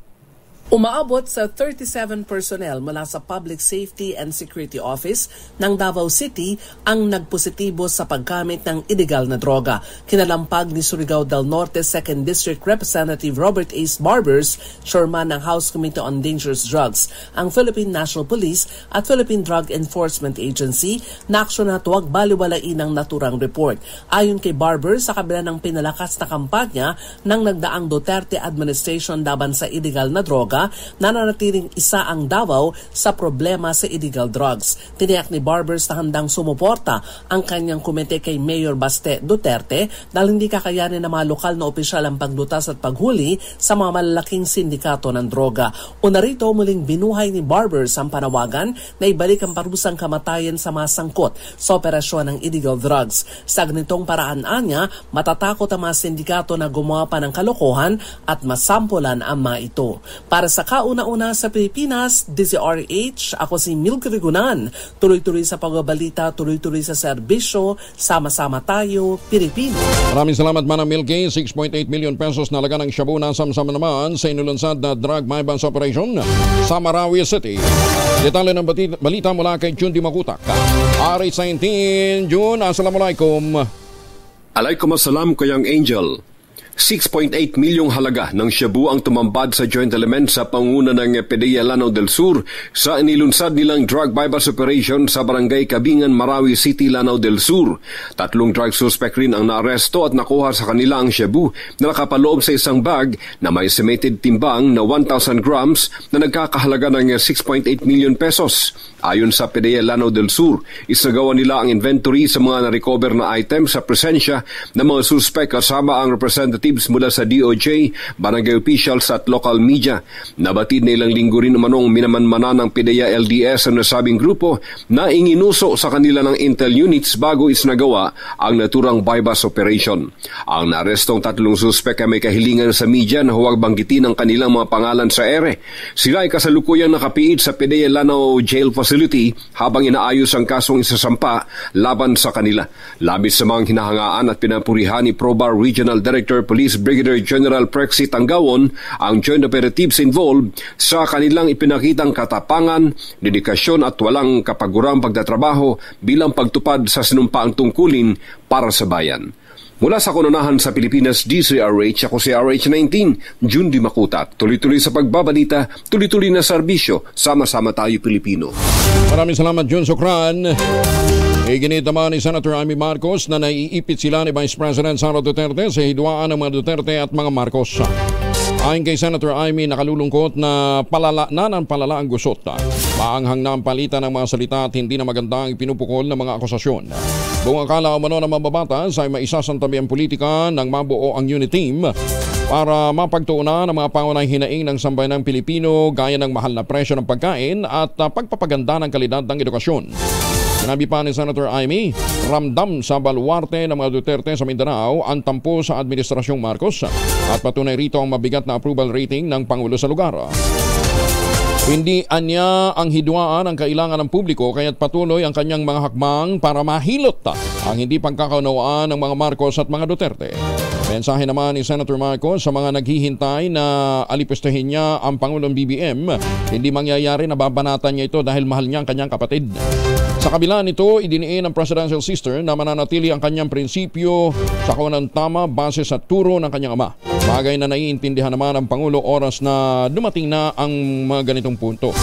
Umaabot sa 37 personnel mula sa Public Safety and Security Office ng Davao City ang nagpositibo sa paggamit ng illegal na droga. Kinalampag ni Surigao del Norte 2nd District Representative Robert A. Barbers, chairman ng House Committee on Dangerous Drugs, ang Philippine National Police at Philippine Drug Enforcement Agency na aksyon na tuwag baliwalain ang naturang report. Ayon kay Barbers, sa kabila ng pinalakas na kampanya ng nagdaang Duterte administration laban sa illegal na droga, nananatiling isa ang Davao sa problema sa illegal drugs. Tiniyak ni Barbers na handang sumuporta ang kanyang komite kay Mayor Baste Duterte dahil hindi kakayanin ng mga lokal na opisyal ang paglutas at paghuli sa mga malalaking sindikato ng droga. Una rito, muling binuhay ni Barbers ang panawagan na ibalik ang parusang kamatayan sa mga sangkot sa operasyon ng illegal drugs. Sa ganitong paraan niya, matatakot ang mga sindikato na gumawa pa ng kalokohan at masampulan ang mga ito. Para sa kauna-una sa Pilipinas, DZRH, ako si Milky Rigunan. Tuloy-tuloy sa pagbabalita, tuloy-tuloy sa serbisyo, sama-sama tayo, Pilipino. Maraming salamat, Manang Milky. 6.8 million pesos na laga ng shabu na samsama naman sa inulunsad na drug bypass operation sa Marawi City. Detalye ng balita mula kay Jun Di Makutak. RH19, Jun, assalamualaikum. Alaikum assalam, Kayang Angel. 6.8 milyong halaga ng shabu ang tumambad sa joint element sa panguna ng PDEA Lanao del Sur sa inilunsad nilang drug bypass operation sa Barangay Kabingan, Marawi City, Lanao del Sur. 3 drug suspect rin ang naaresto at nakuha sa kanila ang shabu na nakapaloob sa isang bag na may estimated timbang na 1,000 grams na nagkakahalaga ng 6.8 million pesos. Ayon sa PDEA Lanao del Sur, isagawa nila ang inventory sa mga na-recover na items sa presensya ng mga suspect kasama ang representatives mula sa DOJ, barangay officials at local media. Nabatid na ilang linggo rin umanong minamanmana ng PDEA LDS ang nasabing grupo na inginuso sa kanila ng intel units bago isnagawa ang naturang bypass operation. Ang naarestong 3 suspect ay may kahilingan sa media na huwag banggitin ang kanilang mga pangalan sa ere. Sila ay kasalukuyang nakapiit sa PDEA Lanao Jail Facility habang inaayos ang kasong isasampa laban sa kanila. Labis sa mga hinahangaan at pinapurihan ni PROBAR Regional Director Police Brigadier General Prexy Tanggawon ang joint operatives involved sa kanilang ipinakitang katapangan, dedikasyon at walang kapagurang pagtatrabaho bilang pagtupad sa sinumpaang tungkulin para sa bayan. Mula sa Kanunahan sa Pilipinas, DZRH, ako si RH19, Jun Di Makutat. Tuloy-tuloy sa pagbabalita, tuloy-tuloy na serbisyo, sama-sama tayo Pilipino. Maraming salamat, Jun Sokran. Iginit naman ni Senator Amy Marcos na naiipit sila ni Vice President Sara Duterte sa hidwaan ng mga Duterte at mga Marcos. Ayon kay Senator Amy, nakalulungkot na palala ang gusot. Maanghang na ang palitan ng mga salita at hindi na maganda ang ipinupukol ng mga akusasyon. Buong akala umano ng mababatas ay maisasantabi ang politika ng mabuo ang unit team para mapagtuunan ang mga pangunahing hinaing ng sambayanang Pilipino gaya ng mahal na presyo ng pagkain at pagpapaganda ng kalidad ng edukasyon. Sinabi pa ni Senator Amy, ramdam sa baluarte ng mga Duterte sa Mindanao ang tampo sa Administrasyong Marcos at patunay rito ang mabigat na approval rating ng Pangulo sa lugar. Hindi anya ang hidwaan ang kailangan ng publiko kaya't patuloy ang kanyang mga hakbang para mahilot ang hindi pagkakaunawaan ng mga Marcos at mga Duterte. Mensahe naman ni Senator Marcos sa mga naghihintay na alipustahin niya ang Pangulong BBM, hindi mangyayari na babanatan niya ito dahil mahal niya ang kanyang kapatid. Sa kabila nito, idiniin ng presidential sister na mananatili ang kanyang prinsipyo sa kaunang tama base sa turo ng kanyang ama. Bagay na naiintindihan naman ang Pangulo oras na dumating na ang mga ganitong punto.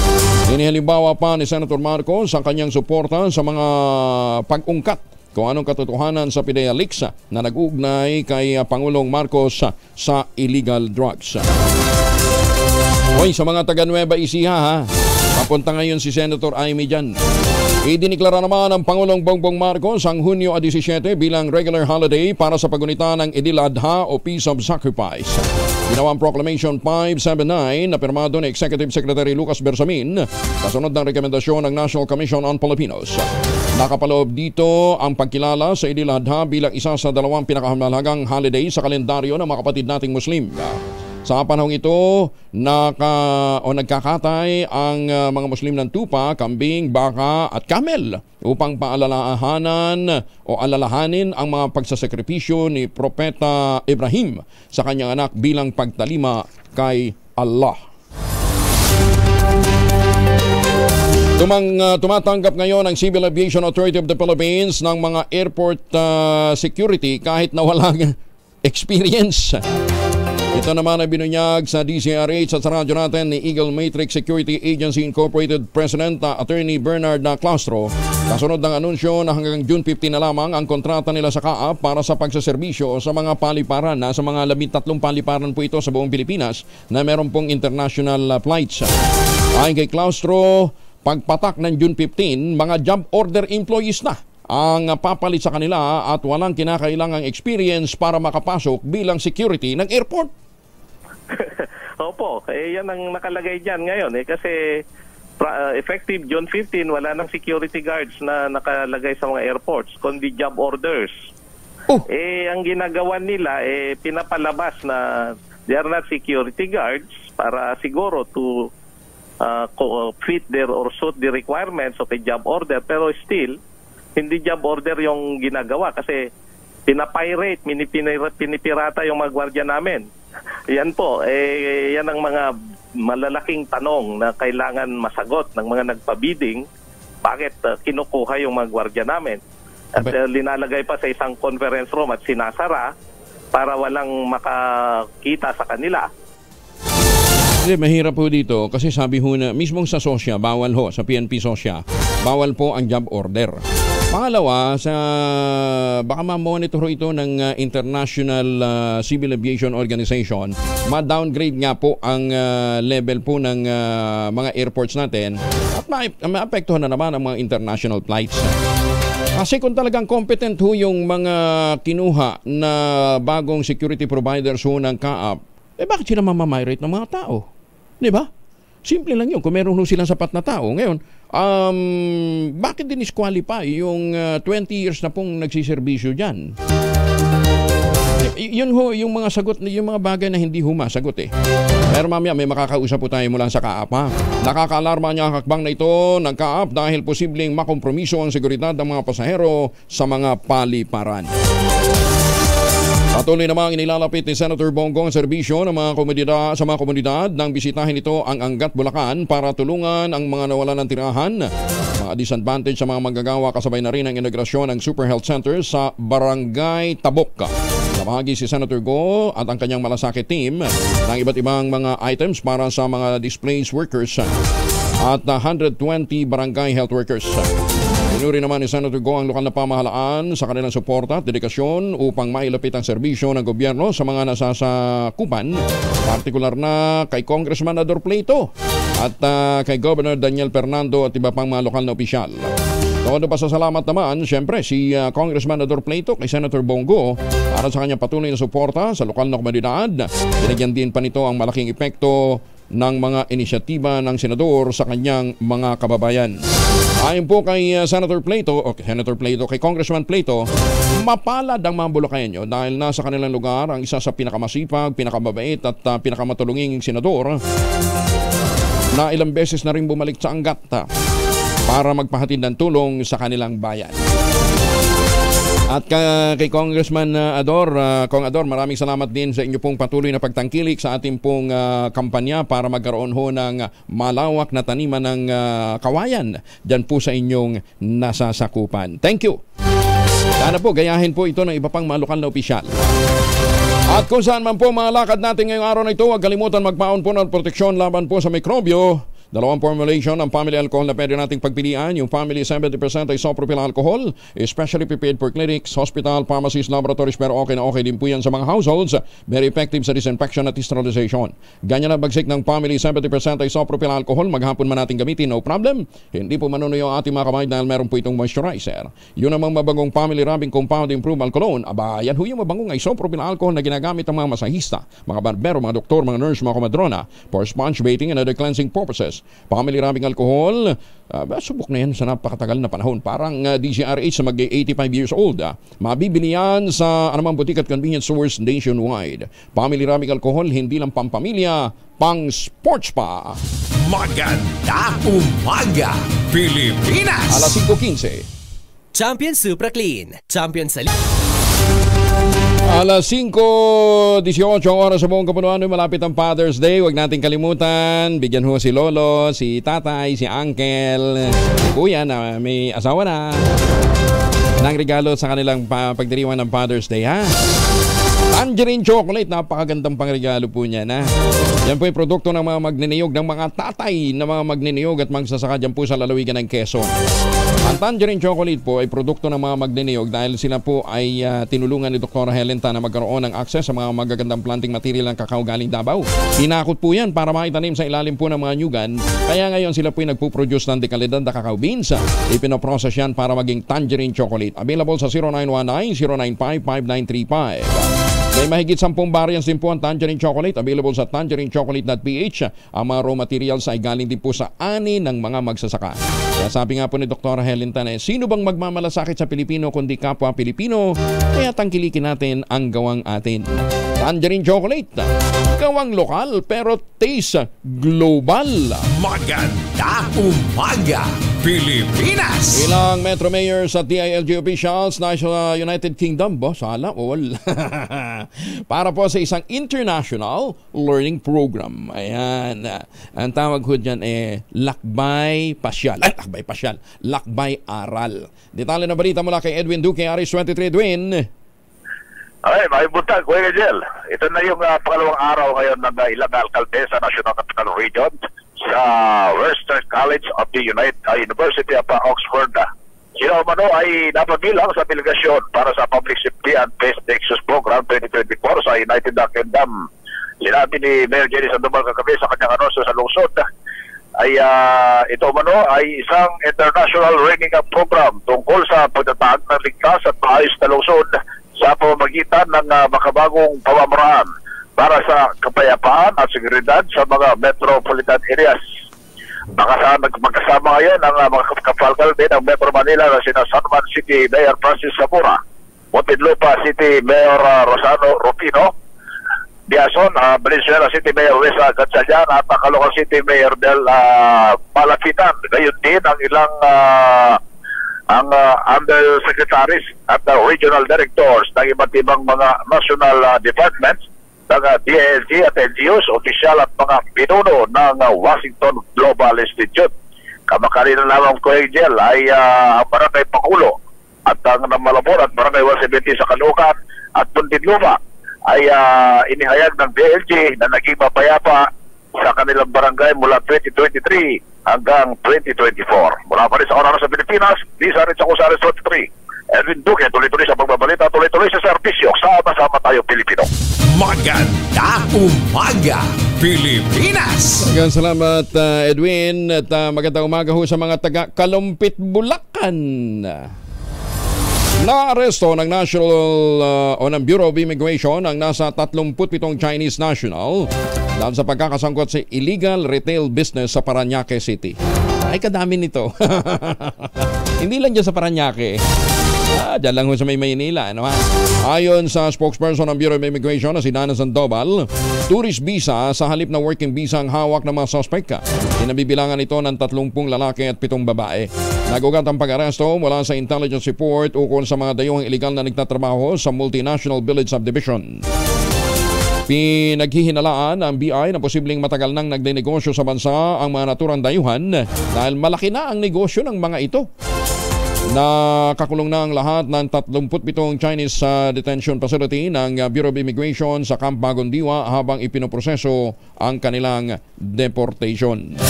Inihalimbawa pa ni Senator Marcos ang kanyang suporta sa mga pag-ungkat kung anong katotohanan sa PIDEA leaks na nag-ugnay kay Pangulong Marcos sa illegal drugs. Hoy, sa mga taga Nueva Ecija papunta ngayon si Senator Amy dyan. Idiniklara naman ng Pangulong Bongbong Marcos ang Hunyo 17 bilang regular holiday para sa pagunita ng Idil Adha o Peace of Sacrifice. Ginawang Proclamation 579 na pirmado ni Executive Secretary Lucas Bersamin kasunod ng rekomendasyon ng National Commission on Filipinos. Nakapaloob dito ang pagkilala sa Idil Adha bilang isa sa dalawang pinakamahalagang holiday sa kalendaryo ng mga kapatid nating Muslim. Sa panahong ito, nagkakatay ang mga Muslim ng tupa, kambing, baka at camel upang paalalahanan o alalahanin ang mga pagsasakripisyo ni Propeta Ibrahim sa kanyang anak bilang pagtalima kay Allah. Tumatanggap ngayon ang Civil Aviation Authority of the Philippines ng mga airport security kahit na walang experience. Ito naman ay binunyag sa DCRH at sa radyo natin ni Eagle Matrix Security Agency Incorporated President Attorney Bernard Claustro. Kasunod ng anunsyo na hanggang June 15 na lamang ang kontrata nila sa CAAP para sa pagsaserbisyo sa mga paliparan. Sa mga 13 paliparan po ito sa buong Pilipinas na meron pong international flights. Ayon kay Claustro, pagpatak ng June 15, mga job order employees na ang papalit sa kanila at walang kinakailangang experience para makapasok bilang security ng airport. Opo, yan ang nakalagay dyan ngayon kasi effective June 15 wala nang security guards na nakalagay sa mga airports kundi job orders. Ang ginagawa nila pinapalabas na they are not security guards para siguro to fit their or suit the requirements of a job order, pero still hindi job order yung ginagawa kasi pinapirate, pinipirata yung mga gwardiya namin. Yan po, yan ang mga malalaking tanong na kailangan masagot ng mga nagpabidding. Bakit kinukuha yung mga gwardiya namin? At linalagay pa sa isang conference room at sinasara para walang makakita sa kanila. Mahirap po dito kasi sabi ho na mismong sa SOSYA, bawal ho, sa PNP SOSYA, bawal po ang job order. Pangalawa, baka ma-monitor ito ng International Civil Aviation Organization, ma-downgrade nga po ang level po ng mga airports natin at maapektuhan na naman ang mga international flights. Kasi kung talagang competent ho yung mga kinuha na bagong security providers ho ng CAAP, bakit sila mamamirate ng mga tao? Di ba? Simple lang yun. Kung meron silang sapat na tao. Ngayon, bakit dinisqualify yung 20 years na pong nagsiservisyo dyan? Yun ho, yung mga sagot, yung mga bagay na hindi humasagot Pero mamaya may makakausap po tayo mula sa CAAP. Nakakaalarma niya ang hakbang na ito ng CAAP dahil posibleng makompromiso ang seguridad ng mga pasahero sa mga paliparan. Patuloy namang inilalapit ni Senator Bongbong ang serbisyo ng mga komunidad nang bisitahin ito ang Angat, Bulacan para tulungan ang mga nawalan ng tirahan, mga disadvantage sa mga manggagawa kasabay na rin ang integrasyon ng Super Health Center sa Barangay Tabok. Nabahagi si Senator Go at ang kanyang malasakit team ng iba't ibang mga items para sa mga displaced workers at 120 barangay health workers. Pinuri naman ni Senator Go ang lokal na pamahalaan sa kanilang suporta at dedikasyon upang mailapit ang serbisyo ng gobyerno sa mga nasasakupan, partikular na kay Congressman Ador Pleito at kay Governor Daniel Fernando at iba pang mga lokal na opisyal. Todo pasasalamat naman, siyempre, si Congressman Ador Plato kay Senator Bongo para sa kanyang patuloy na suporta sa lokal na komunidad. Binigyan din pa nito ang malaking epekto ng mga inisyatiba ng senador sa kanyang mga kababayan. Ayon po kay Senator Plato, kay Congressman Plato, mapalad ang mga Bulacanyo dahil nasa kanilang lugar ang isa sa pinakamasipag, pinakamabait at pinakamatulunging senador na ilang beses na rin bumalik sa Angat para magpahatid ng tulong sa kanilang bayan. At kay Congressman Ador, Kong Ador, maraming salamat din sa inyo pong patuloy na pagtangkilik sa ating pong kampanya para magkaroon ho ng malawak na taniman ng kawayan dyan po sa inyong nasasakupan. Thank you. Sana po gayahin po ito ng iba pang mga lokal na opisyal. At kung saan man po malakad natin ngayong araw na ito, huwag kalimutan magpaon po ng proteksyon laban po sa mikrobyo. Dalawang formulation ng family alcohol na pwede nating pagpilian. Yung family 70% isopropyl alcohol, especially prepared for clinics, hospital, pharmacies, laboratories, pero okay na okay din po yan sa mga households. Very effective sa disinfection at sterilization. Ganyan na bagsik ng family 70% isopropyl alcohol, maghapon man natin gamitin, no problem. Hindi po manunuyo ang ating mga kamay dahil meron po itong moisturizer. Yun namang mabangong family rubbing compound improved alcohol. Aba, yan ho yung mabangong isopropyl alcohol na ginagamit ng mga masahista, mga barbero, mga doktor, mga nurse, mga komadrona for sponge bathing and other cleansing purposes. Family rubbing alcohol, subok na yan sa napakatagal na panahon. Parang DZRH sa mag-85 years old. Mabibili yan sa anumang butik at convenience stores nationwide. Family rubbing alcohol, hindi lang pampamilya, pang sports pa. Maganda umaga, Pilipinas! Alas 5:15. Champion Supra Clean. Champion sa Alas 5:18 oras sa buong Kapunuan, malapit ang Father's Day. Huwag natin kalimutan, bigyan ho si Lolo, si Tatay, si Uncle, si Kuya na may asawa na ng regalo sa kanilang pagdiriwang ng Father's Day, ha? Tangerine chocolate, napakagandang pangregalo po niya na. Yan po yung produkto ng mga magniniyog, ng mga tatay na mga magniniyog at magsasaka dyan po sa lalawigan ng Quezon. Ang Tangerine chocolate po ay produkto ng mga magniniyog dahil sila po ay tinulungan ni Dr. Helen na magkaroon ng access sa mga magagandang planting material ng kakao galing Davao. Tinakot po yan para maitanim sa ilalim po ng mga nyugan. Kaya ngayon sila po ay nagpo-produce ng dekalidad na kakao beans. Ipinoprocess yan para maging Tangerine chocolate. Available sa 0919-095-5935. May mahigit 10 variants din po ang Tangerine Chocolate. Available sa tangerinechocolate.ph. Ang mga raw materials ay galing din po sa ani ng mga magsasaka. Kaya sabi nga po ni Dr. Helen Tan, sino bang magmamalasakit sa Pilipino kundi kapwa Pilipino? Kaya tangkilikin natin ang gawang atin. Tangerine Chocolate, gawang lokal pero taste global. Maganda umaga, Pilipinas! Ilang Metro Mayors at DILG officials na sa United Kingdom, sana all. Para po sa isang international learning program. Ayan. Ang tawag ko dyan lakbay pasyal. Lakbay aral. Detalye na balita mula kay Edwin Duque, Aris 23. Edwin. Ay, may buntag, Kuya Gajel. Ito na yung pangalawang araw ngayon ng ilang alkalde sa National Capital Region sa Western College of the University of Oxford. Sila umano ay napabilang sa delegasyon para sa Public Safety and Best Nexus Program 2024 sa United Kingdom. Sinabi ni Mayor Jenny Sandoval kagabi sa kanyang anonsyo sa lungsod ay ito umano ay isang international training program tungkol sa pagtatag ng ligtas at maayos na lungsod sa pamamagitan ng makabagong pamamaraan para sa kapayapaan at seguridad sa mga metropolitan areas. Magkasama ngayon ang mga kapalkalde ng Metro Manila na sina San Juan City Mayor Francis Zamora, Muntinlupa City Mayor Rosano Rufino, Biason, Valenzuela City Mayor Reza Gatchalian at Caloocan City Mayor Del Malapitan. Gayon din ang ilang undersecretaries at regional directors ng iba't ibang mga national departments ng DILG at NGOs, opisyal at mga pinuno ng Washington Global Institute. Kamakalina lamang ko Angel ay ang Barangay Pakulo at ang Malabon at Barangay 170 sa Caloocan at Muntinlupa ay inihayag ng DILG na naging mapayapa sa kanilang barangay mula 2023 hanggang 2024. Mula pa rin sa oras sa Pilipinas, Lisa rin sa Kusares 23. Edwin Duque, tuloy-tuloy sa pagbabalita, tuloy-tuloy sa serbisyo. Sama-sama tayo Pilipino. Maganda umaga, Pilipinas! Magang salamat, Edwin, at magandang umaga ho sa mga taga Kalumpit, Bulacan. Naaresto ng ng Bureau of Immigration ang nasa 37 Chinese national dahil sa pagkakasangkot sa illegal retail business sa Parañaque City. Ay, kadami nito. Hindi lang dyan sa Parañaque. Dyan lang ho sa Maynila. Ano, ha? Ayon sa spokesperson ng Bureau of Immigration na si Dana Sandoval, tourist visa sa halip na working visa ang hawak ng mga suspect. Inabibilangan ito ng 30 lalaki at 7 babae. Nagugat ang pag-aresto mula sa intelligence report ukol sa mga dayuhang iligal na nagtatrabaho sa Multinational Village Subdivision. Pinaghihinalaan ng BI na posibleng matagal nang nagdenegosyo sa bansa ang mga naturang dayuhan dahil malaki na ang negosyo ng mga ito. Nakakulong na ang lahat ng 37 Chinese detention facility ng Bureau of Immigration sa Camp Bagong Diwa habang ipinoproseso ang kanilang deportation.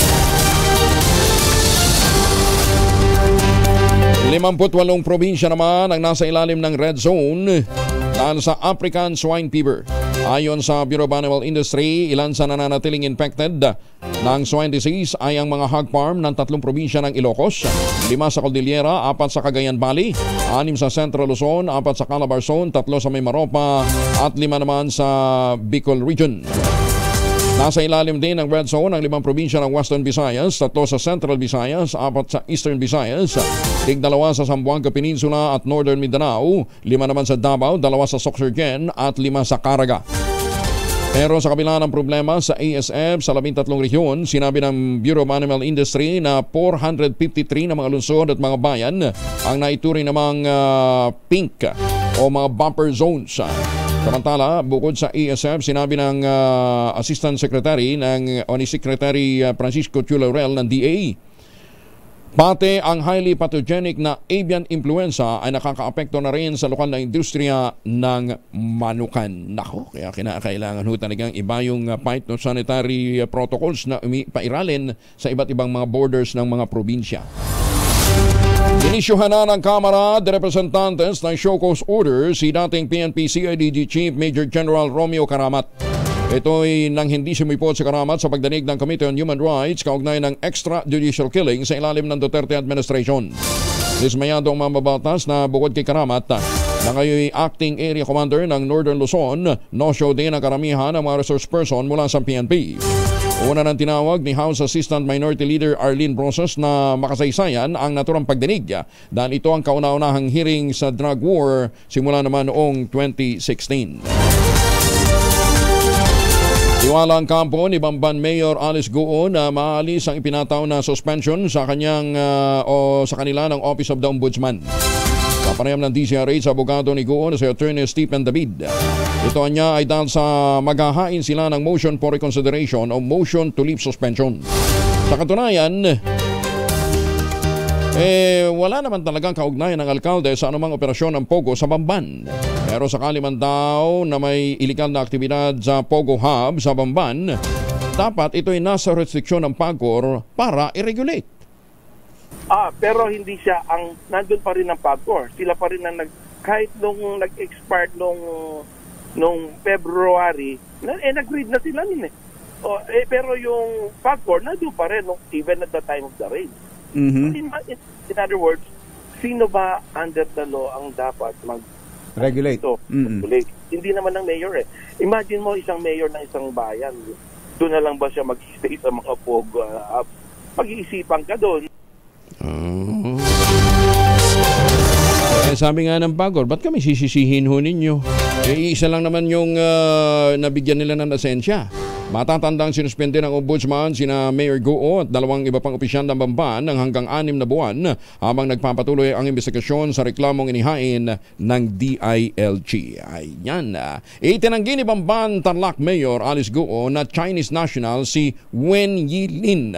58 probinsya naman ang nasa ilalim ng red zone dahil sa African swine fever. Ayon sa Bureau of Animal Industry, ilan sa nananatiling infected ng swine disease ay ang mga hog farm ng 3 probinsya ng Ilocos, 5 sa Cordillera, 4 sa Cagayan Valley, 6 sa Central Luzon, 4 sa Calabar Zone, 3 sa Mimaropa at 5 naman sa Bicol Region. Nasa ilalim din ng red zone ang 5 probinsya ng Western Visayas, 3 sa Central Visayas, 4 sa Eastern Visayas, 2 sa Zamboanga Peninsula at Northern Mindanao, 5 naman sa Davao, 2 sa Sorsogon at 5 sa Caraga. Pero sa kabila ng problema sa ASF sa 13 rehiyon, sinabi ng Bureau of Animal Industry na 453 na mga lungsod at mga bayan ang naituring namang pink o mga bumper zones. Samantala, bukod sa ASF, sinabi ng Assistant Secretary ni Secretary Francisco Chulaurel ng DA, pati ang highly pathogenic na avian influenza ay nakakaapekto na rin sa lokal na industriya ng manukan. Nako, kaya kinakailangan ho talagang iba yung phytosanitary protocols na pairalin sa iba't ibang mga borders ng mga probinsya. Inisyuhan na ng Kamara de Representantes ng show cause order si dating PNP CIDG Chief Major General Romeo Caramat. Ito'y nang hindi sumipot si Caramat sa pagdanig ng Committee on Human Rights kaugnay ng extrajudicial killing sa ilalim ng Duterte administration. Dismayado ang mambabatas na bukod kay Caramat na ngayon acting area commander ng Northern Luzon, no-show din ang karamihan ng mga resource person mula sa PNP. Una nang tinawag ni House Assistant Minority Leader Arlene Brosas na makasaysayan ang naturang pagdinig dahil ito ang kauna-unahang hearing sa drug war simula naman noong 2016. Tiwala ang kampo ni Bamban Mayor Alice Goo na maalis ang ipinataw na suspension sa kanyang sa kanila ng Office of the Ombudsman. Papanayam ng DCRH sa abogado ni Goo na si Attorney Stephen David. Ito niya ay dahil sa maghahain sila ng motion for reconsideration o motion to lift suspension. Sa katunayan, wala naman talagang kaugnayan ng alkalde sa anumang operasyon ng Pogo sa Bamban. Pero sakali man daw na may iligal na aktibidad sa Pogo Hub sa Bamban, dapat ito'y nasa restriksyon ng PAGCOR para i-regulate. Pero hindi siya nandun pa rin ang PAGCOR. Sila pa rin ang kahit nung nag-expire nung February, nag-read na sila nun pero yung PAGCOR nandun pa rin even at the time of the raid. In other words, sino ba under the law ang dapat regulate? Regulate. Hindi naman ng mayor Imagine mo isang mayor ng isang bayan. Doon na lang ba siya mag-stay sa mga Pogo? Pag-iisipan ka doon. Sabi nga ng PAGCOR, ba't kami sisisihin ho ninyo? Isa lang naman yung nabigyan nila ng asensya. Matatandang sinuspende ng Ombudsman sina Mayor Goo at 2 iba pang opisyal ng Bamban ng hanggang 6 na buwan habang nagpapatuloy ang investigasyon sa reklamong inihain ng DILG. Ayan. Itinanggi ni Bamban Tarlac Mayor Alice Goo na Chinese national si Wen Yilin.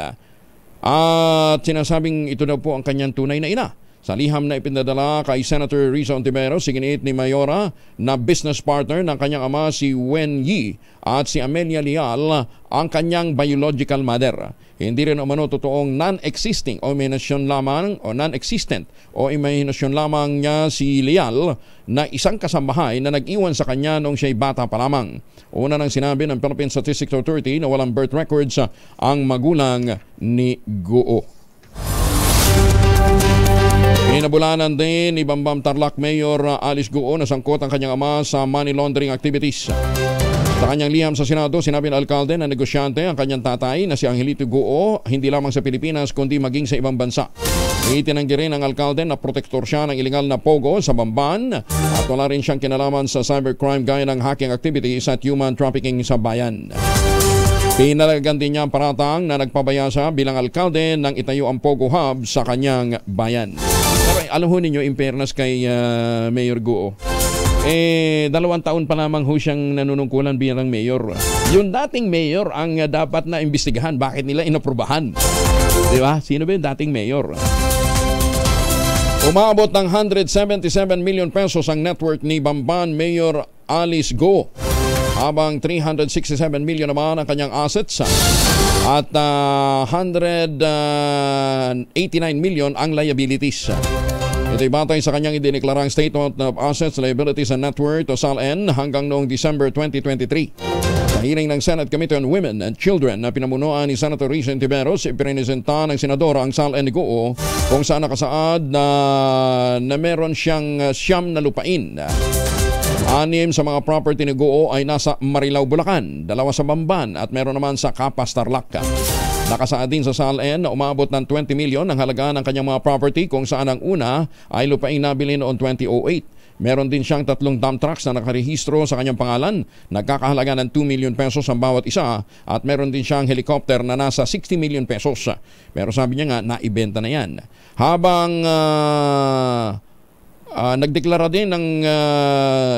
At sinasabing ito daw po ang kanyang tunay na ina. Sa liham na ipinadala kay Senator Risa Ontiveros, siginiit ni Mayora na business partner ng kanyang ama si Wen Yi at si Amelia Leal ang kanyang biological mother. Hindi rin umano totoong non-existing o imahinasyon lamang o non-existent o imahinasyon lamang niya si Leal na isang kasambahay na nag-iwan sa kanya noong siya'y bata pa lamang. Una nang sinabi ng Philippine Statistics Authority na walang birth records ang magulang ni Guo. Inabulanan din ni Bambam Tarlac Mayor Alice Guo na sangkot ang kanyang ama sa money laundering activities. Sa kanyang liham sa Senado, sinabi ng alkalde na negosyante ang kanyang tatay na si Angelito Guo hindi lamang sa Pilipinas kundi maging sa ibang bansa. Itinanggi rin ng alkalde na protektor siya ng ilegal na pogo sa Bamban at wala rin siyang kinalaman sa cybercrime gaya ng hacking activities at human trafficking sa bayan. Pinalagan din niya ang paratang na nagpabaya siya bilang alkalde nang itayo ang Pogo Hub sa kanyang bayan. Pero alam ho ninyo, in fairness kay Mayor Guo, 2 taon pa lamang ho siyang nanunungkulan bilang mayor. Yung dating mayor ang dapat na imbestigahan. Bakit nila inaprubahan? Di ba? Sino ba yung dating mayor? Umabot ng 177 million pesos ang network ni Bamban Mayor Alice Guo, habang 367 million naman ang kanyang assets at 189 million ang liabilities. Ito'y batay sa kanyang idineklarang Statement of Assets, Liabilities and Net Worth o SALN hanggang noong December 2023. Sa hearing ng Senate Committee on Women and Children na pinamunuan ni Senator Risa Ontiveros, ipinesenta ng senadora ang SALN ni Guo kung saan nakasaad na meron siyang 9 na lupain. 6 sa mga property ni Guo ay nasa Marilao, Bulacan, 2 sa Bamban at meron naman sa Capas, Tarlac. Nakasaad din sa SALN na umabot ng 20 million ang halaga ng kanyang mga property kung saan ang una ay lupaing nabili noong 2008. Meron din siyang 3 dump trucks na nakarehistro sa kanyang pangalan, nagkakahalaga ng 2 million pesos ang bawat isa, at meron din siyang helicopter na nasa 60 million pesos. Pero sabi niya nga, naibenta na yan. Habang nagdeklara din ng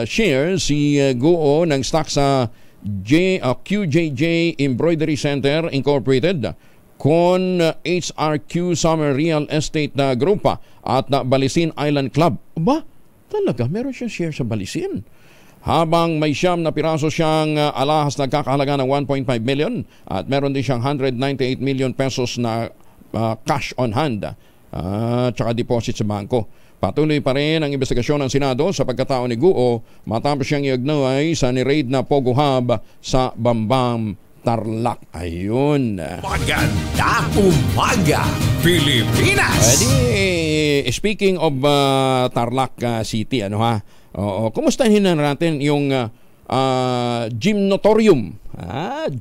share si Guo ng stock sa QJJ Embroidery Center Incorporated, Con HRQ Summer Real Estate Group at Balisin Island Club. Ba? Talaga, meron siyang share sa Balisin. Habang may 9 na piraso siyang alahas na kakahalaga ng 1.5 million at meron din siyang 198 million pesos na cash on hand tsaka deposit sa bangko. Patuloy pa rin ang investigasyon ng Senado sa pagkatao ni Guo matapos siyang i-agnaway sa ni-raid na Pogo Hub sa Bambam, Tarlac. Ayun. Maganda umaga, Pilipinas! Speaking of Tarlac City, kumustahin na natin yung gymnotorium.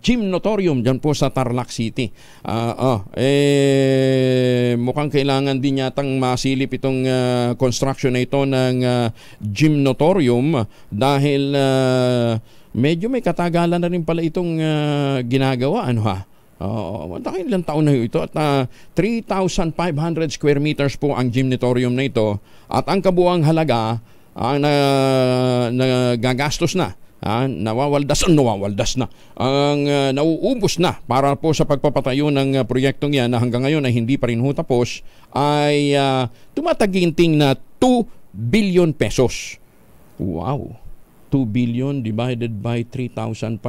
Gymnotorium dyan po sa Tarlac City. Mukhang kailangan din yatang masilip itong construction na ito ng gymnotorium dahil medyo may katagalan na rin pala itong ginagawa. Ilang taon na ito at 3,500 square meters po ang gymnotorium na ito at ang kabuang halaga ang nagagastos na nawawaldas na ang nauubos na para po sa pagpapatayo ng proyektong yan na hanggang ngayon ay hindi pa rin tapos ay tumataginting na 2 billion pesos. Wow! 2 billion divided by 3,500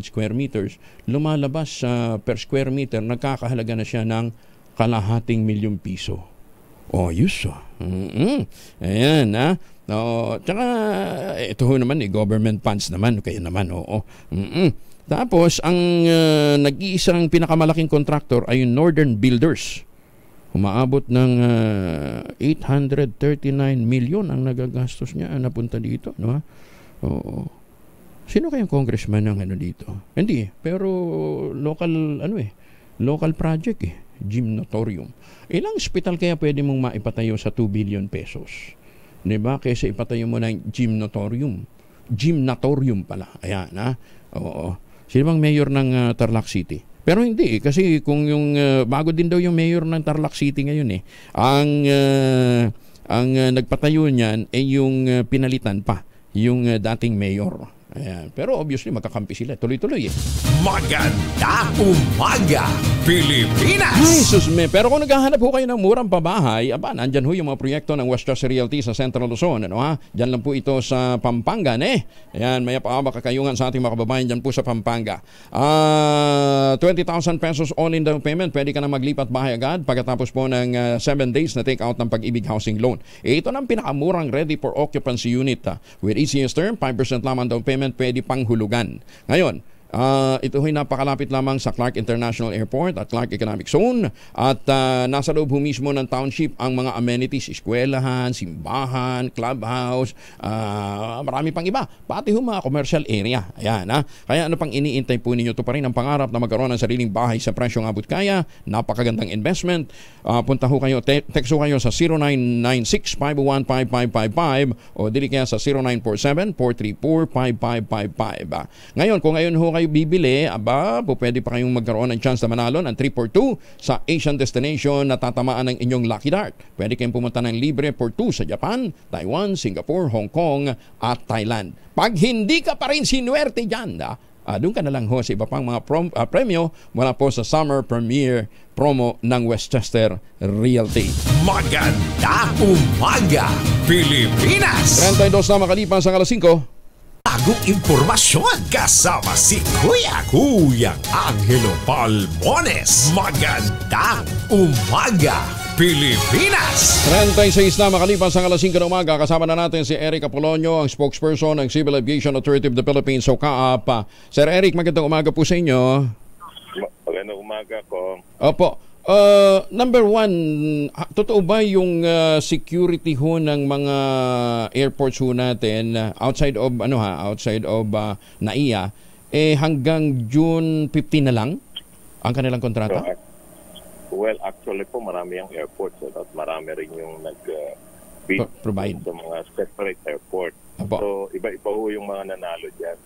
square meters, lumalabas per square meter, nagkakahalaga na siya ng kalahating milyong piso. Yus. Ayan, tsaka ito naman government funds naman, kaya naman, Tapos, ang nag-iisang pinakamalaking contractor ay yung Northern Builders. Umaabot ng 839 million ang nagagastos niya, napunta dito, no? Sino kayang congressman ng dito? Hindi, pero local project gymnotorium. Ilang hospital kaya pwede mong maipatayo sa 2 billion pesos? Diba? Kaysa ipatayo mo ng gymnotorium. Gymnatorium pala. Ayan, Sino bang mayor ng Tarlac City? Pero hindi, kasi kung yung bago din daw yung mayor ng Tarlac City ngayon ang nagpatayo niyan ay yung pinalitan pa, yung dating mayor. Ayan. Pero obviously, magkakampi sila. Tuloy-tuloy eh. Maganda umaga, Pilipinas! Ay, susme. Pero kung naghahanap ho kayo ng murang pabahay, nandyan ho yung mga proyekto ng Westchester Realty sa Central Luzon. Ano ha? Diyan lang po ito sa Pampanga. Ayan, may makakayungan sa ating mga kababayan dyan po sa Pampanga. 20,000 pesos all-in down payment. Pwede ka na maglipat bahay agad pagkatapos po ng 7 days na take-out ng Pag-ibig Housing Loan. Ito ng pinakamurang ready for occupancy unit. With easiest term, 5% lamang down payment, pwede pang hulugan. Ngayon, ito ay napakalapit lamang sa Clark International Airport at Clark Economic Zone at nasa loob mismo ng township ang mga amenities, eskwelahan, simbahan, clubhouse, marami pang iba, pati mga commercial area. Ayan, Kaya ano pang iniintay po ninyo? Ito pa rin ang pangarap na magkaroon ng sariling bahay sa presyong abot kaya. Napakagandang investment. Punta ho kayo, text ho kayo sa 0996-501-5555 o dili kaya sa 0947-434-5555. Ngayon, kung ngayon ho kayo bibili, pwede pa kayong magkaroon ng chance na manalo ng 3-for-2 sa Asian destination na tatamaan ng inyong lucky dart. Pwede kayong pumunta ng libre for 2 sa Japan, Taiwan, Singapore, Hong Kong at Thailand. Pag hindi ka pa rin sinuwerte dyan, doon ka na lang ho sa iba pang mga premyo mula po sa Summer Premiere promo ng Westchester Realty. Maganda umaga, Pilipinas! 32 na makalipas sa alas 5. Bagong impormasyon kasama si Kuyang Angelo Palmones. Magandang umaga, Pilipinas! 36 na makalipas ang alas 5 ng umaga. Kasama na natin si Eric Apolonio, ang spokesperson ng Civil Aviation Authority of the Philippines, o CAAP. Sir Eric, magandang umaga po sa inyo. Magandang umaga ko. Opo. Number one, totoo ba yung security ho ng mga airports ho natin outside of NAIA hanggang June 15 na lang ang kanilang kontrata? Well, actually po marami ang airports at marami rin yung provide sa mga separate airport. So iba-iba ho yung mga nanalo diyan.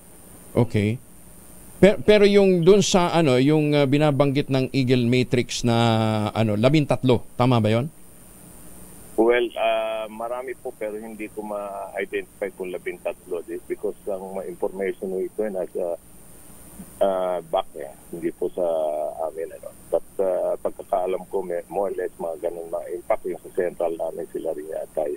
Okay. Pero yung doon sa yung binabanggit ng Eagle Matrix na 13, tama ba 'yon? Well, marami po pero hindi ko ma-identify kung 13 because ang information ito ay nasa back hindi po sa amin But pagkakaalam ko more or less mga ganun mga impact yung sa central namin sila rin yata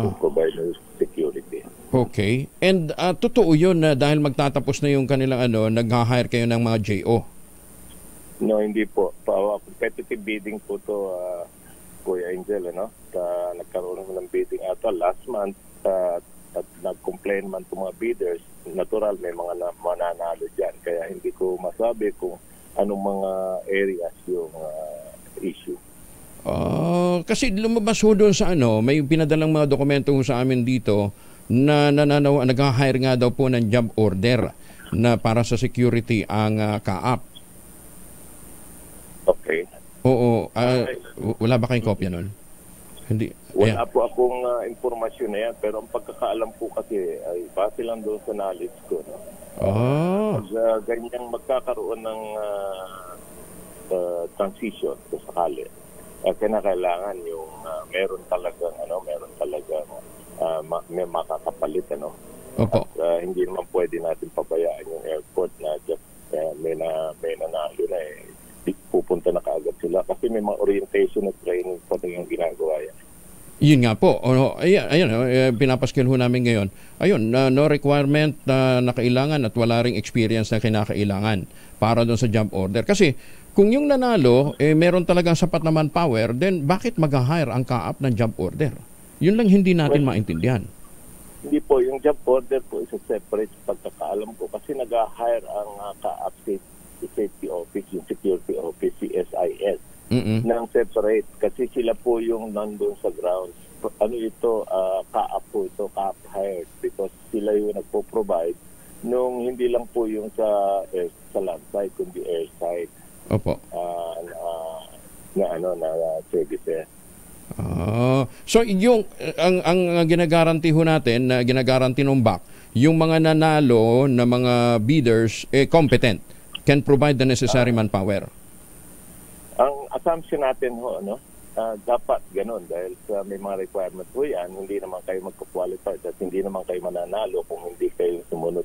to provide security. Okay. And totoo yun na dahil magtatapos na yung kanilang nag-hire kayo ng mga JO? No, hindi po. Competitive bidding po to, Kuya Angel, nagkaroon ng bidding last month at nag-complain man to mga bidders. Natural, may mga mananalo dyan. Kaya hindi ko masabi kung anong mga areas yung issue. Kasi lumabas ho doon sa may pinadalang mga dokumento sa amin dito na nag-hire nga daw po ng job order na para sa security ang CAAP. Okay. Oo. Wala ba kayong kopya nun? Hindi. Wala po akong informasyon na yan, pero ang pagkakaalam po kasi ay base lang doon sa knowledge ko. Pag ganyang magkakaroon ng transition sa sakali, kinakailangan yung meron talagang may makakapalit Opo. At hindi naman pwede natin pabayaan yung airport na just may nanalo na pupunta na kaagad sila kasi may mga orientation at training pa yung ginagawa yan. Yun nga po. Pinapaskil ho namin ngayon. Ayun, no requirement na kailangan at wala ring experience na kinakailangan para doon sa job order. Kasi kung yung nanalo, meron talagang sapat na manpower, then bakit mag-hire ang CAAP ng job order? Yun lang hindi natin maintindihan. Hindi po, yung job order po is a separate pagkakaalam ko kasi nag-hire ang CAAP Safety Office, yung Security Office, CSIS, ng separate kasi sila po yung nandun sa grounds. CAAP po ito, CAAP hired because sila yung nagpo-provide nung hindi lang po yung sa land side, kundi air side. Opo. Na services. So yung ang ginagaranti ho natin, ginagaranti ng BAC, yung mga nanalo na mga bidders competent, can provide the necessary manpower. Ang assumption natin ho dapat ganun dahil sa may mga requirements po yan, hindi naman kayo magko-qualify at hindi naman kayo mananalo kung hindi kayo sumunod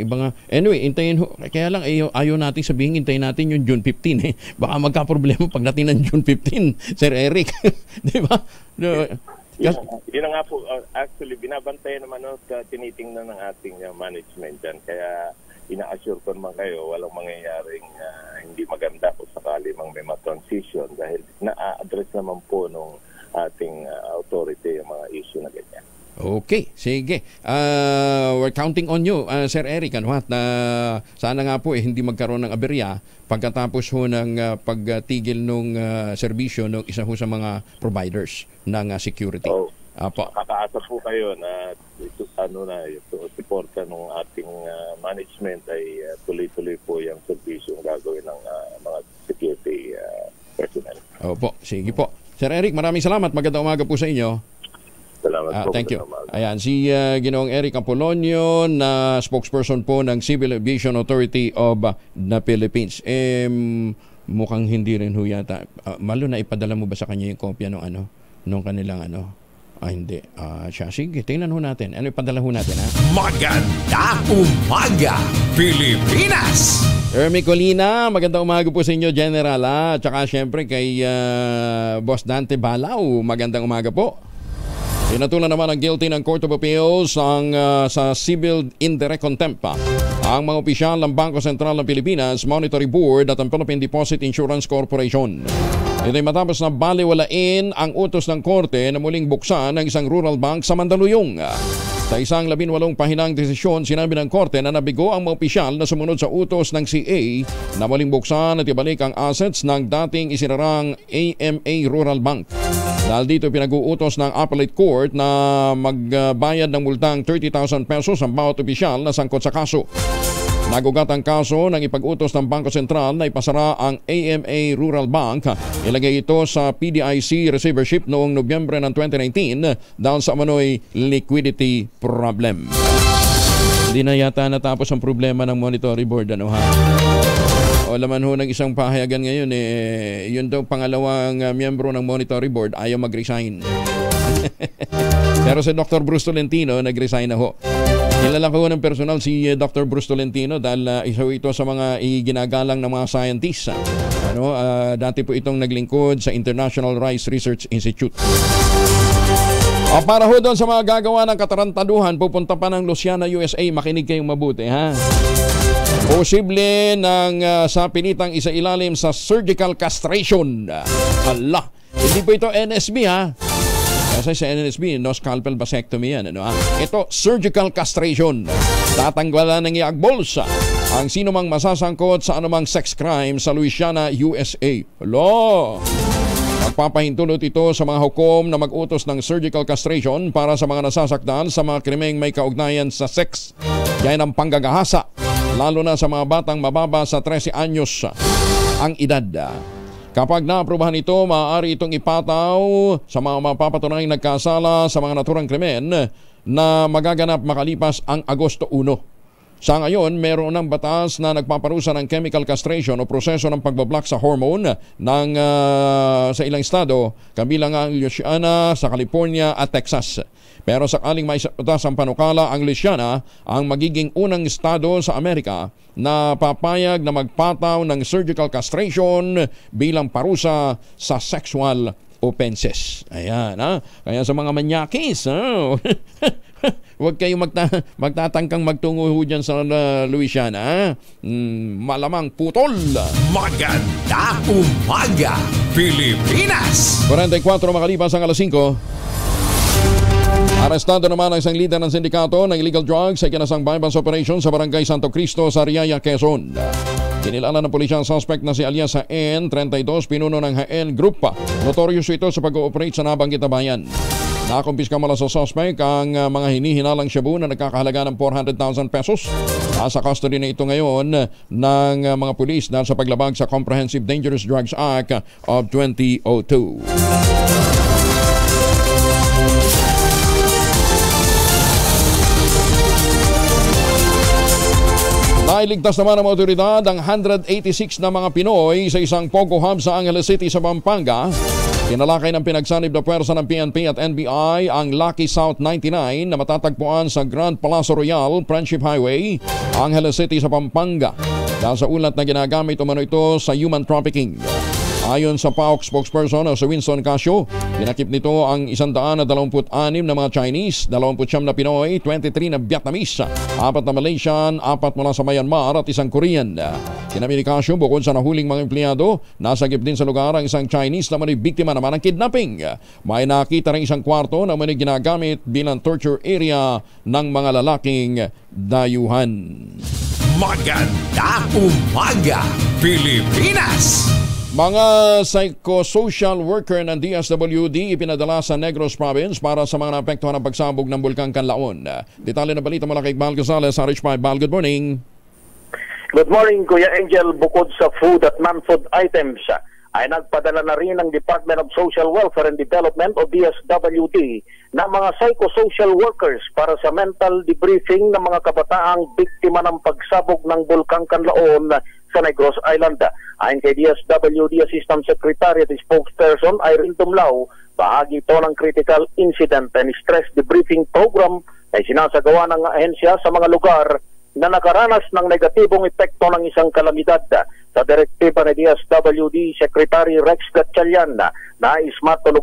iba nga. Anyway, hintayin ho. Kaya lang ayaw natin sabihin, hintayin natin yung June 15 eh. Baka magka-problema pagdating ng June 15, Sir Eric. Di ba? Yun nga po, actually, binabantayan naman at tinitingnan ng ating management dyan. Kaya ina-assure ko naman kayo, walang mangyayaring hindi maganda kung sakali mang may ma-transition dahil na-address naman po nung ating authority yung mga issue na ganyan. Okay, sige. We're counting on you, Sir Eric. Sana nga po hindi magkaroon ng aberya pagkatapos ho ng pagtigil ng serbisyo ng isa ho sa mga providers ng security. Makakaasa po kayo na yung suporta ng ating management ay tuloy-tuloy po yung serbisyo gagawin ng mga security personnel. Opo, sige po. Sir Eric, maraming salamat. Magandang umaga po sa inyo. Salamat po. Thank you. Ayan, si Ginoong Eric Apolonio na spokesperson po ng Civil Aviation Authority of the Philippines. Mukhang hindi rin ho yata. Malo na ipadala mo ba sa kanya yung kopya nung kanilang hindi. Siya. Sige, tingnan ho natin. Ipadala ho natin, ha? Magandang umaga, Pilipinas! Ermi Colina, magandang umaga po sa inyo, General. At saka syempre kay Boss Dante Balao, magandang umaga po. Pinatulan naman ang guilty ng Court of Appeals sa civil indirect contempt ang mga opisyal ng Bangko Sentral ng Pilipinas, Monetary Board at ang Philippine Deposit Insurance Corporation. Ito ay matapos na baliwalain ang utos ng korte na muling buksan ng isang rural bank sa Mandaluyong. Sa isang 18 pahinang desisyon, sinabi ng korte na nabigo ang mga opisyal na sumunod sa utos ng CA na muling buksan at ibalik ang assets ng dating isinarang AMA Rural Bank. Dahil dito pinag-uutos ng Appellate Court na magbayad ng multang 30,000 pesos ang bawat opisyal na sangkot sa kaso. Nagugat ang kaso ng ipag-utos ng Bangko Sentral na ipasara ang AMA Rural Bank. Ilagay ito sa PDIC receivership noong Nobyembre ng 2019 dahil sa umano'y liquidity problem. Hindi na yata natapos ang problema ng Monetary Board, O laman ho ng isang pahayagan ngayon, yun daw pangalawang miyembro ng Monetary Board ayaw mag-resign. Pero si Dr. Bruce Tolentino nag-resign na ho. Kilala ko ng personal si Dr. Bruce Tolentino dahil isa ito sa mga ginagalang ng mga scientists. Dati po itong naglingkod sa International Rice Research Institute. Para ho doon sa mga gagawa ng katarantaduhan, pupunta pa ng Luciana, USA. Makinig kayong mabuti, ha? Posible ng sa pinitang isailalim sa surgical castration. Hala, hindi po ito NSB, ha? Kasi sa NSB, no scalpel vasectomy yan. Ito, surgical castration. Tatanggalan ng iagbolsa ang sino mang masasangkot sa anumang sex crime sa Louisiana, USA. Hello! Magpapahintulot ito sa mga hukom na mag-utos ng surgical castration para sa mga nasasaktan sa mga krimeng may kaugnayan sa sex. Gaya ng panggagahasa, lalo na sa mga batang mababa sa 13 anyos ang edad. Kapag naaprubahan ito, maaari itong ipataw sa mga mapapatunayang nagkasala sa mga naturang krimen na magaganap makalipas ang Agosto 1. Sa ngayon, meron ng batas na nagpaparusa ng chemical castration o proseso ng pagbablock sa hormone sa ilang estado, kabilang ang Louisiana, sa California at Texas. Pero sakaling may batas ang panukala, ang Louisiana ang magiging unang estado sa Amerika na papayag na magpataw ng surgical castration bilang parusa sa sexual offenses. Ayan, ha? Kaya sa mga manyakis, huwag kayong magtatangkang magtungo dyan sa Louisiana. Malamang putol. Magandang umaga, Pilipinas! 44 makalipas ang alas 5. Arestado naman ang isang leader ng sindikato ng illegal drugs sa ikinasang bypass operation sa Barangay Santo Cristo sa Riaya, Quezon. Kinilala ng pulisya ang suspect na si alias Haen, 32, pinuno ng Haen Group. Notorious ito sa pag-ooperate sa nabanggit na bayan. Nakumpiska mula sa suspect ang mga hinihinalang shabu na nagkakahalaga ng 400,000 pesos. Nasa custody na ito ngayon ng mga pulis dahil sa paglabag sa Comprehensive Dangerous Drugs Act of 2002. Nailigtas naman ng otoridad ang 186 na mga Pinoy sa isang Pogo Hub sa Angeles City sa Pampanga. Tinalakay ng pinagsanib na puwersa ng PNP at NBI ang Lucky South 99 na matatagpuan sa Grand Palacio Royal, Friendship Highway, Angeles City sa Pampanga. Dahil sa ulat na ginagamit umano ito sa human trafficking. Ayon sa PAOK spokesperson o sa Winston Casio, dinakip nito ang 126 na mga Chinese, 29 na Pinoy, 23 na Vietnamese, 4 na Malaysian, 4 mula sa Myanmar at 1 Korean. Tinabi ni Casio, bukod sa nahuling mga empleyado, nasagip din sa lugar ang isang Chinese na muli biktima naman ng kidnapping. May nakita rin isang kwarto na muli ginagamit bilang torture area ng mga lalaking dayuhan. Magandang umaga, Pilipinas! Mga psychosocial worker ng DSWD ipinadala sa Negros Province para sa mga naapektuhan ng pagsabog ng Bulkang Kanlaon. Detalye na balita mula kay Val Gonzales, RH5. Val, good morning. Good morning, Kuya Angel. Bukod sa food at non-food items, ay nagpadala na rin ang Department of Social Welfare and Development o DSWD ng mga psychosocial workers para sa mental debriefing ng mga kabataang biktima ng pagsabog ng Bulkang Kanlaon sa Negros Island. Ayon kay DSWD Assistant Secretary at Spokesperson Irene Tumlao, bahagi ito ng Critical Incident and Stress Debriefing Program na sinasagawa ng ahensya sa mga lugar na nakaranas ng negatibong epekto ng isang kalamidad. Sa direktiba ni DSWD Secretary Rex Gatchalian, nais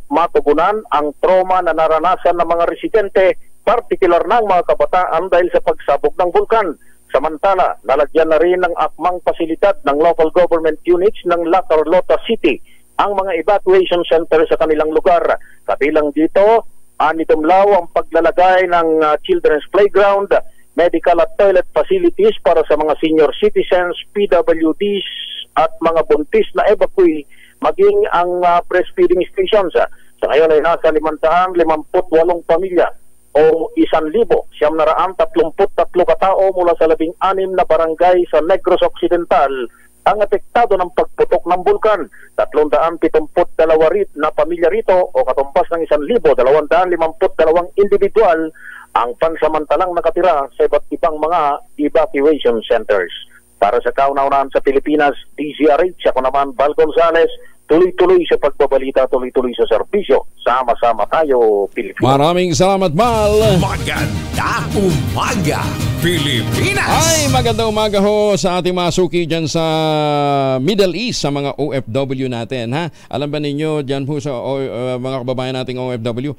matugunan ang trauma na naranasan ng mga residente, partikular ng mga kabataan dahil sa pagsabog ng bulkan. Samantala, nalagyan na rin ng akmang pasilidad ng local government units ng La Carlota City ang mga evacuation center sa kanilang lugar. Kabilang dito, anitumlaw ang paglalagay ng children's playground, medical at toilet facilities para sa mga senior citizens, PWDs at mga buntis na evacuee, maging ang breastfeeding stations. Sa ngayon ay nasa 558 pamilya o 1,933 katao mula sa 16 na barangay sa Negros Occidental ang apektado ng pagputok ng bulkan. 372 na pamilya rito o katumbas ng 1,252 individual ang pansamantalang nakatira sa iba't ibang mga evacuation centers. Para sa kauna-unahan sa Pilipinas, DZRH, ako naman Val Gonzales, tuloy-tuloy sa pagbabalita, tuloy-tuloy sa serbisyo. Sama-sama tayo, Pilipinas. Maraming salamat, Val. Magandang umaga, Pilipinas. Ay, magandang umaga ho sa ating mga suki dyan sa Middle East, sa mga OFW natin. Ha? Alam ba ninyo, dyan po sa mga kababayan nating OFW,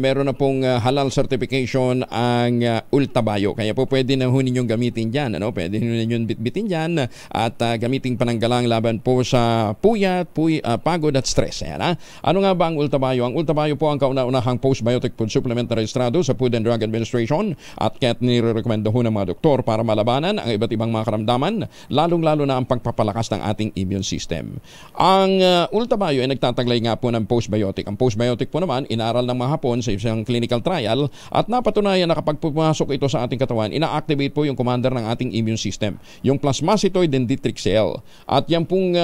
meron na pong halal certification ang Ultabayo. Kaya po pwede na ho ninyong gamitin dyan. Ano? Pwede ninyong bitbitin dyan at gamitin pananggalang laban po sa pagod at stress. Ayan, ha? Ano nga ba ang Ultabayo? Ang Ultabayo po ang kauna-unahang postbiotic food supplement na rehistrado sa Food and Drug Administration at kaya't nirekomenda ho ng mga doktor para malabanan ang iba't ibang mga karamdaman, lalong-lalo na ang pagpapalakas ng ating immune system. Ang Ultabayo ay nagtataglay nga po ng postbiotic. Ang postbiotic po naman, inaaral ng mga Hapon sa isang clinical trial at napatunayan na kapag pumasok ito sa ating katawan, ina-activate po yung commander ng ating immune system, yung plasmacytoid dendritic cell. At yan pong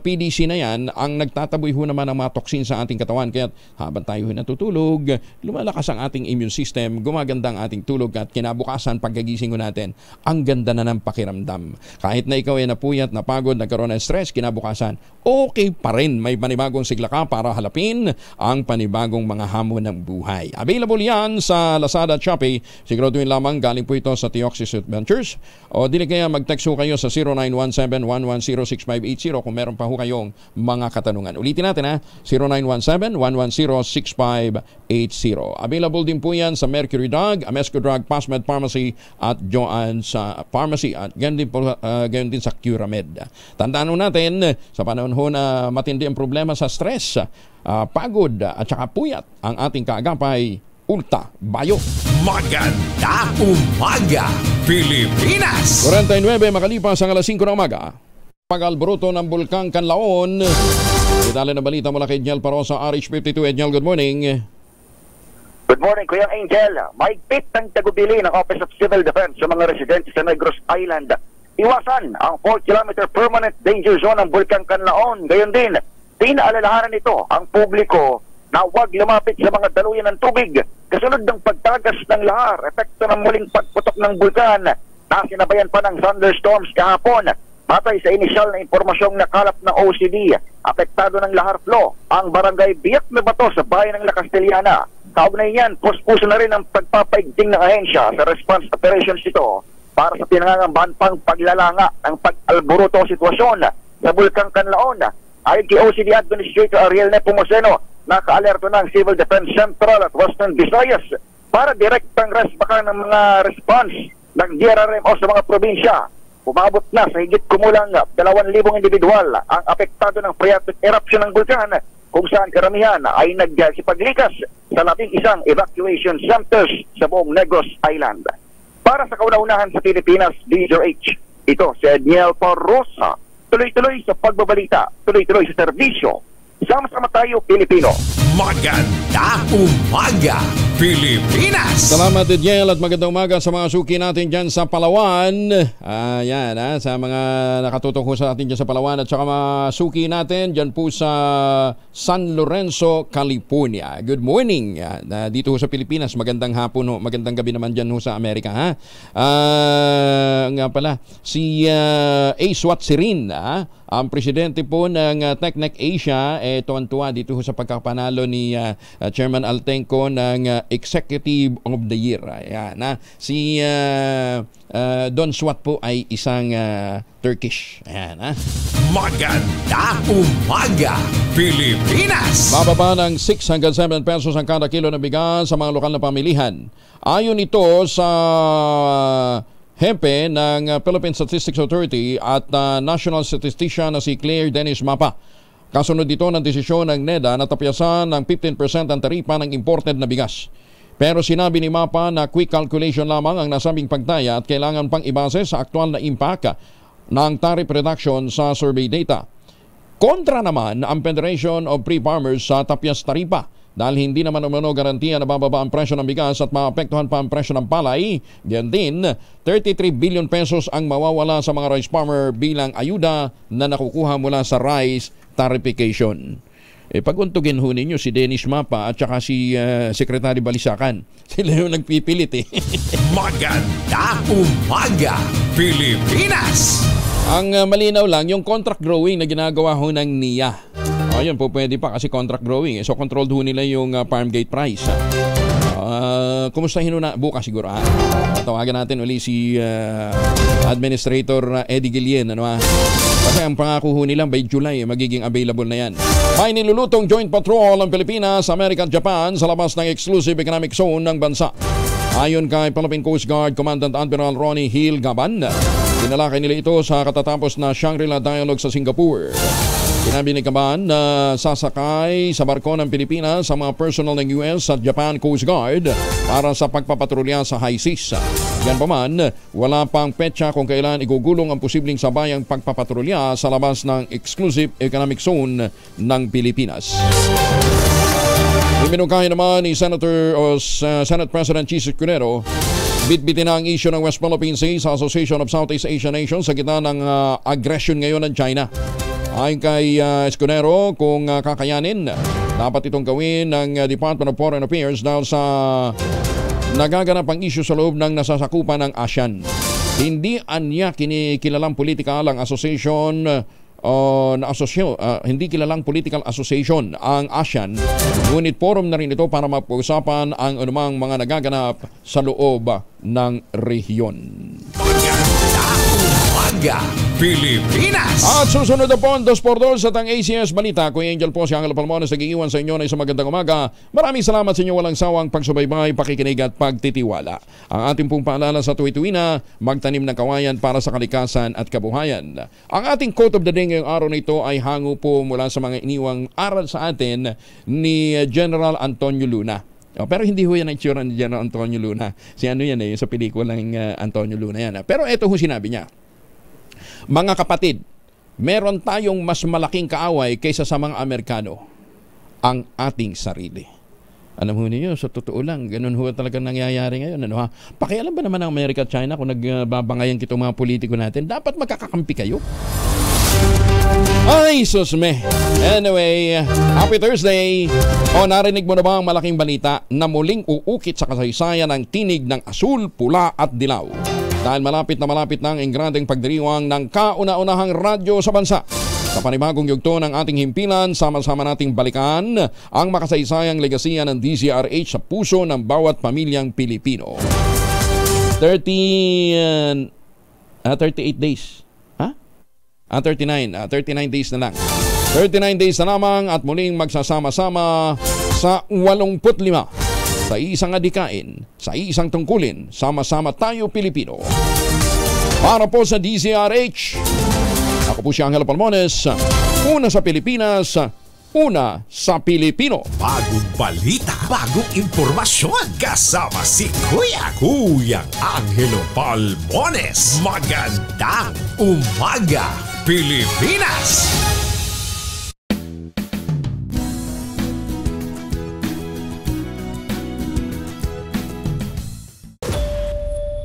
PDC na yan ang nagtataboy ho naman ng mga toxin sa ating katawan. Kaya habang tayo natutulog, lumalakas ang ating immune system, gumaganda ang ating tulog at kinabukasan pagkagising ko natin, ang ganda na ng pakiramdam. Kahit na ikaw ay napuyat, napagod, nagkaroon ng stress, kinabukasan, okay pa rin. May panibagong sigla ka para halapin ang panibagong mga hamon ng buhay. Available yan sa Lazada at Shopee. Siguraduhin lamang galing po ito sa Teoxys Adventures. O dili kaya mag-text ho kayo sa 0917-110-6580 kung meron pa ho kayong mga katanungan. Ulitin natin, ha? 0917-110-6580. Available din po yan sa Mercury Drug, Amesco Drug, Pasmed Pharmacy at Joann's Pharmacy at gayon din sa Curamed. Tandaan natin, sa panahon ho na matindi ang problema sa stress, pagod at saka puyat, ang ating kaagapay, Ultabayo. Magandang umaga, Pilipinas. 49 makalipas ang alas 5 ng umaga. Pag-alboroto ng Bulkang Kanlaon. Detalye na balita mula kay Edniel Parosa, RH52. Edniel, good morning. Good morning, Kuya Angel. Mahigpit ng tagubili ng Office of Civil Defense sa mga residente sa Negros Island. Iwasan ang 4-kilometer permanent danger zone ng Bulkang Kanlaon. Gayon din, pinaalalahanan nito ang publiko na huwag lumapit sa mga daluyan ng tubig kasunod ng pagtagas ng lahar, epekto ng muling pagputok ng bulkan na sinabayan pa ng thunderstorms kahapon. Batay sa inisyal na impormasyong nakalap ng OCD, apektado ng Lahar Flow ang barangay Biak na Bato sa bayan ng La Castellana. Kaugnay niyan, puspuso na rin ang pagpapaigting ng ahensya sa response operations ito para sa pinangangambahan pang paglalanga ng pag-alburuto sitwasyon sa Bulkang Canlaon. Ayon kay OCD Administrator Ariel Nepomuceno, naka-alerto ng Civil Defense Central at Western Visayas para direktang respakan ng mga response ng DRRMO sa mga probinsya. Umabot na sa higit kumulang 2,000 individual ang apektado ng phreatic eruption ng bulkan, kung saan karamihan ay nagsipaglikas sa 11 evacuation centers sa buong Negros Island. Para sa kauna-unahan sa Pilipinas, DZRH, ito si Edniel Parrosa. Tuloy-tuloy sa pagbabalita, tuloy-tuloy sa serbisyo. Sama-sama tayo, Pilipino. Maganda umaga, Pilipinas! Salamat, Edniel, at magandang umaga sa mga suki natin dyan sa Palawan. Yan, sa mga nakatutok ko sa atin dyan sa Palawan, at saka mga suki natin dyan po sa San Lorenzo, California. Good morning. Dito sa Pilipinas, magandang hapon, magandang gabi naman dyan sa Amerika. Nga pala, si Ace Watsirin, ang presidente po ng TechNet Asia, tuwan-tuwa dito sa pagkapanalo ni Chairman Altenco ng Executive of the Year. Ayan, si Don Swat po ay isang Turkish. Ayan, Maganda umaga, Pilipinas! Bababa ng 6 hanggang 7 pesos ang kada kilo ng bigas sa mga lokal na pamilihan. Ayon ito sa Hepe ng Philippine Statistics Authority at National Statistician na si Claire Dennis Mapa. Kasunod dito ng desisyon ng NEDA na tapyasan ng 15% ang taripa ng imported na bigas. Pero sinabi ni Mapa na quick calculation lamang ang nasabing pagtaya at kailangan pang ibase sa aktual na impact ng tariff reduction sa survey data. Kontra naman ang Federation of Pre-Farmers sa tapyas taripa dahil hindi naman umano garantiya na bababa ang presyo ng bigas at maapektuhan pa ang presyo ng palay. Diyan din, 33 billion pesos ang mawawala sa mga rice farmer bilang ayuda na nakukuha mula sa rice tarification. Pag-untugin ho ninyo si Dennis Mapa at saka si Secretary Balisacan. Sila yung nagpipilit Maganda umaga, Pilipinas! Ang malinaw lang, yung contract growing na ginagawa ho ng NIA. Ayun po, pwede pa kasi contract growing. So, controlled ho nila yung farm gate price. Kumustahin ho na bukas siguro. Tawagan natin uli si Administrator Eddie Guillen. Kasi ang pangako ho nila by July, magiging available na yan. May nilulutong joint patrol ang Pilipinas, America at Japan sa labas ng exclusive economic zone ng bansa. Ayon kay Philippine Coast Guard Commandant Admiral Ronnie Hill Gaban, dinalakay nila ito sa katatapos na Shangri-La Dialogue sa Singapore. Sinabi ni Gaban na sasakay sa barko ng Pilipinas sa mga personnel ng US at Japan Coast Guard para sa pagpapatrolya sa high seas. Yan pa man, wala pang petsa kung kailan igugulong ang posibleng sabayang pagpapatrolya sa labas ng exclusive economic zone ng Pilipinas. Iminungkahi naman ni Senate President Chis Escudero, bitbitin na ang issue ng West Philippine Sea sa Association of Southeast Asian Nations sa gitna ng aggression ngayon ng China. Ayon kay Escudero, kung kakayanin, dapat itong gawin ng Department of Foreign Affairs dahil sa nagaganap ang issue sa loob ng nasasakupan ng ASEAN. Hindi anya kinikilalang politikal ang association hindi kilalang political association ang ASEAN, ngunit forum na rin ito para mapag-usapan ang anumang mga nagaganap sa loob ng rehiyon. Umaga, Pilipinas! At susunod na po ang 2x2 sa tang ACS Balita. Kuya Angel po, si Angelo Palmones, nag-iiwan sa inyo na isang magandang umaga. Maraming salamat sa inyo walang sawang pagsubaybay, pakikinig at pagtitiwala. Ang ating pong paalala sa tuwi-tuwi na magtanim ng kawayan para sa kalikasan at kabuhayan. Ang ating quote of the day ngayong araw na ito ay hango po mula sa mga iniwang aral sa atin ni General Antonio Luna. Pero hindi ho yan ang itsura ni General Antonio Luna. Si ano yan sa pelikulang Antonio Luna yan. Pero ito ho sinabi niya. Mga kapatid, meron tayong mas malaking kaaway kaysa sa mga Amerikano, ang ating sarili. Alam ho niyo, sa totoo lang, ganun ho talaga nangyayari ngayon. Pakialam ba naman ng Amerika at China kung nagbabangayan kitong mga politiko natin? Dapat magkakakampi kayo. Ay, susme. Anyway, happy Thursday. Narinig mo na ba ang malaking balita na muling uukit sa kasaysayan ng tinig ng asul, pula at dilaw? Dahil malapit na ang ingrandeng pagdiriwang ng kauna-unahang radyo sa bansa. Sa panibagong yugto ng ating himpilan, sama-sama nating balikan ang makasaysayang legasiya ng DZRH sa puso ng bawat pamilyang Pilipino. 38 days. 39 days na lang. 39 days na lamang at muling magsasama-sama sa 85 sa isang adikain, sa isang tungkulin, sama-sama tayo Pilipino. Para po sa DZRH, ako po si Angelo Palmones, una sa Pilipinas, una sa Pilipino. Bagong balita, bagong impormasyon, kasama si Kuyang Angelo Palmones. Magandang umaga, Pilipinas!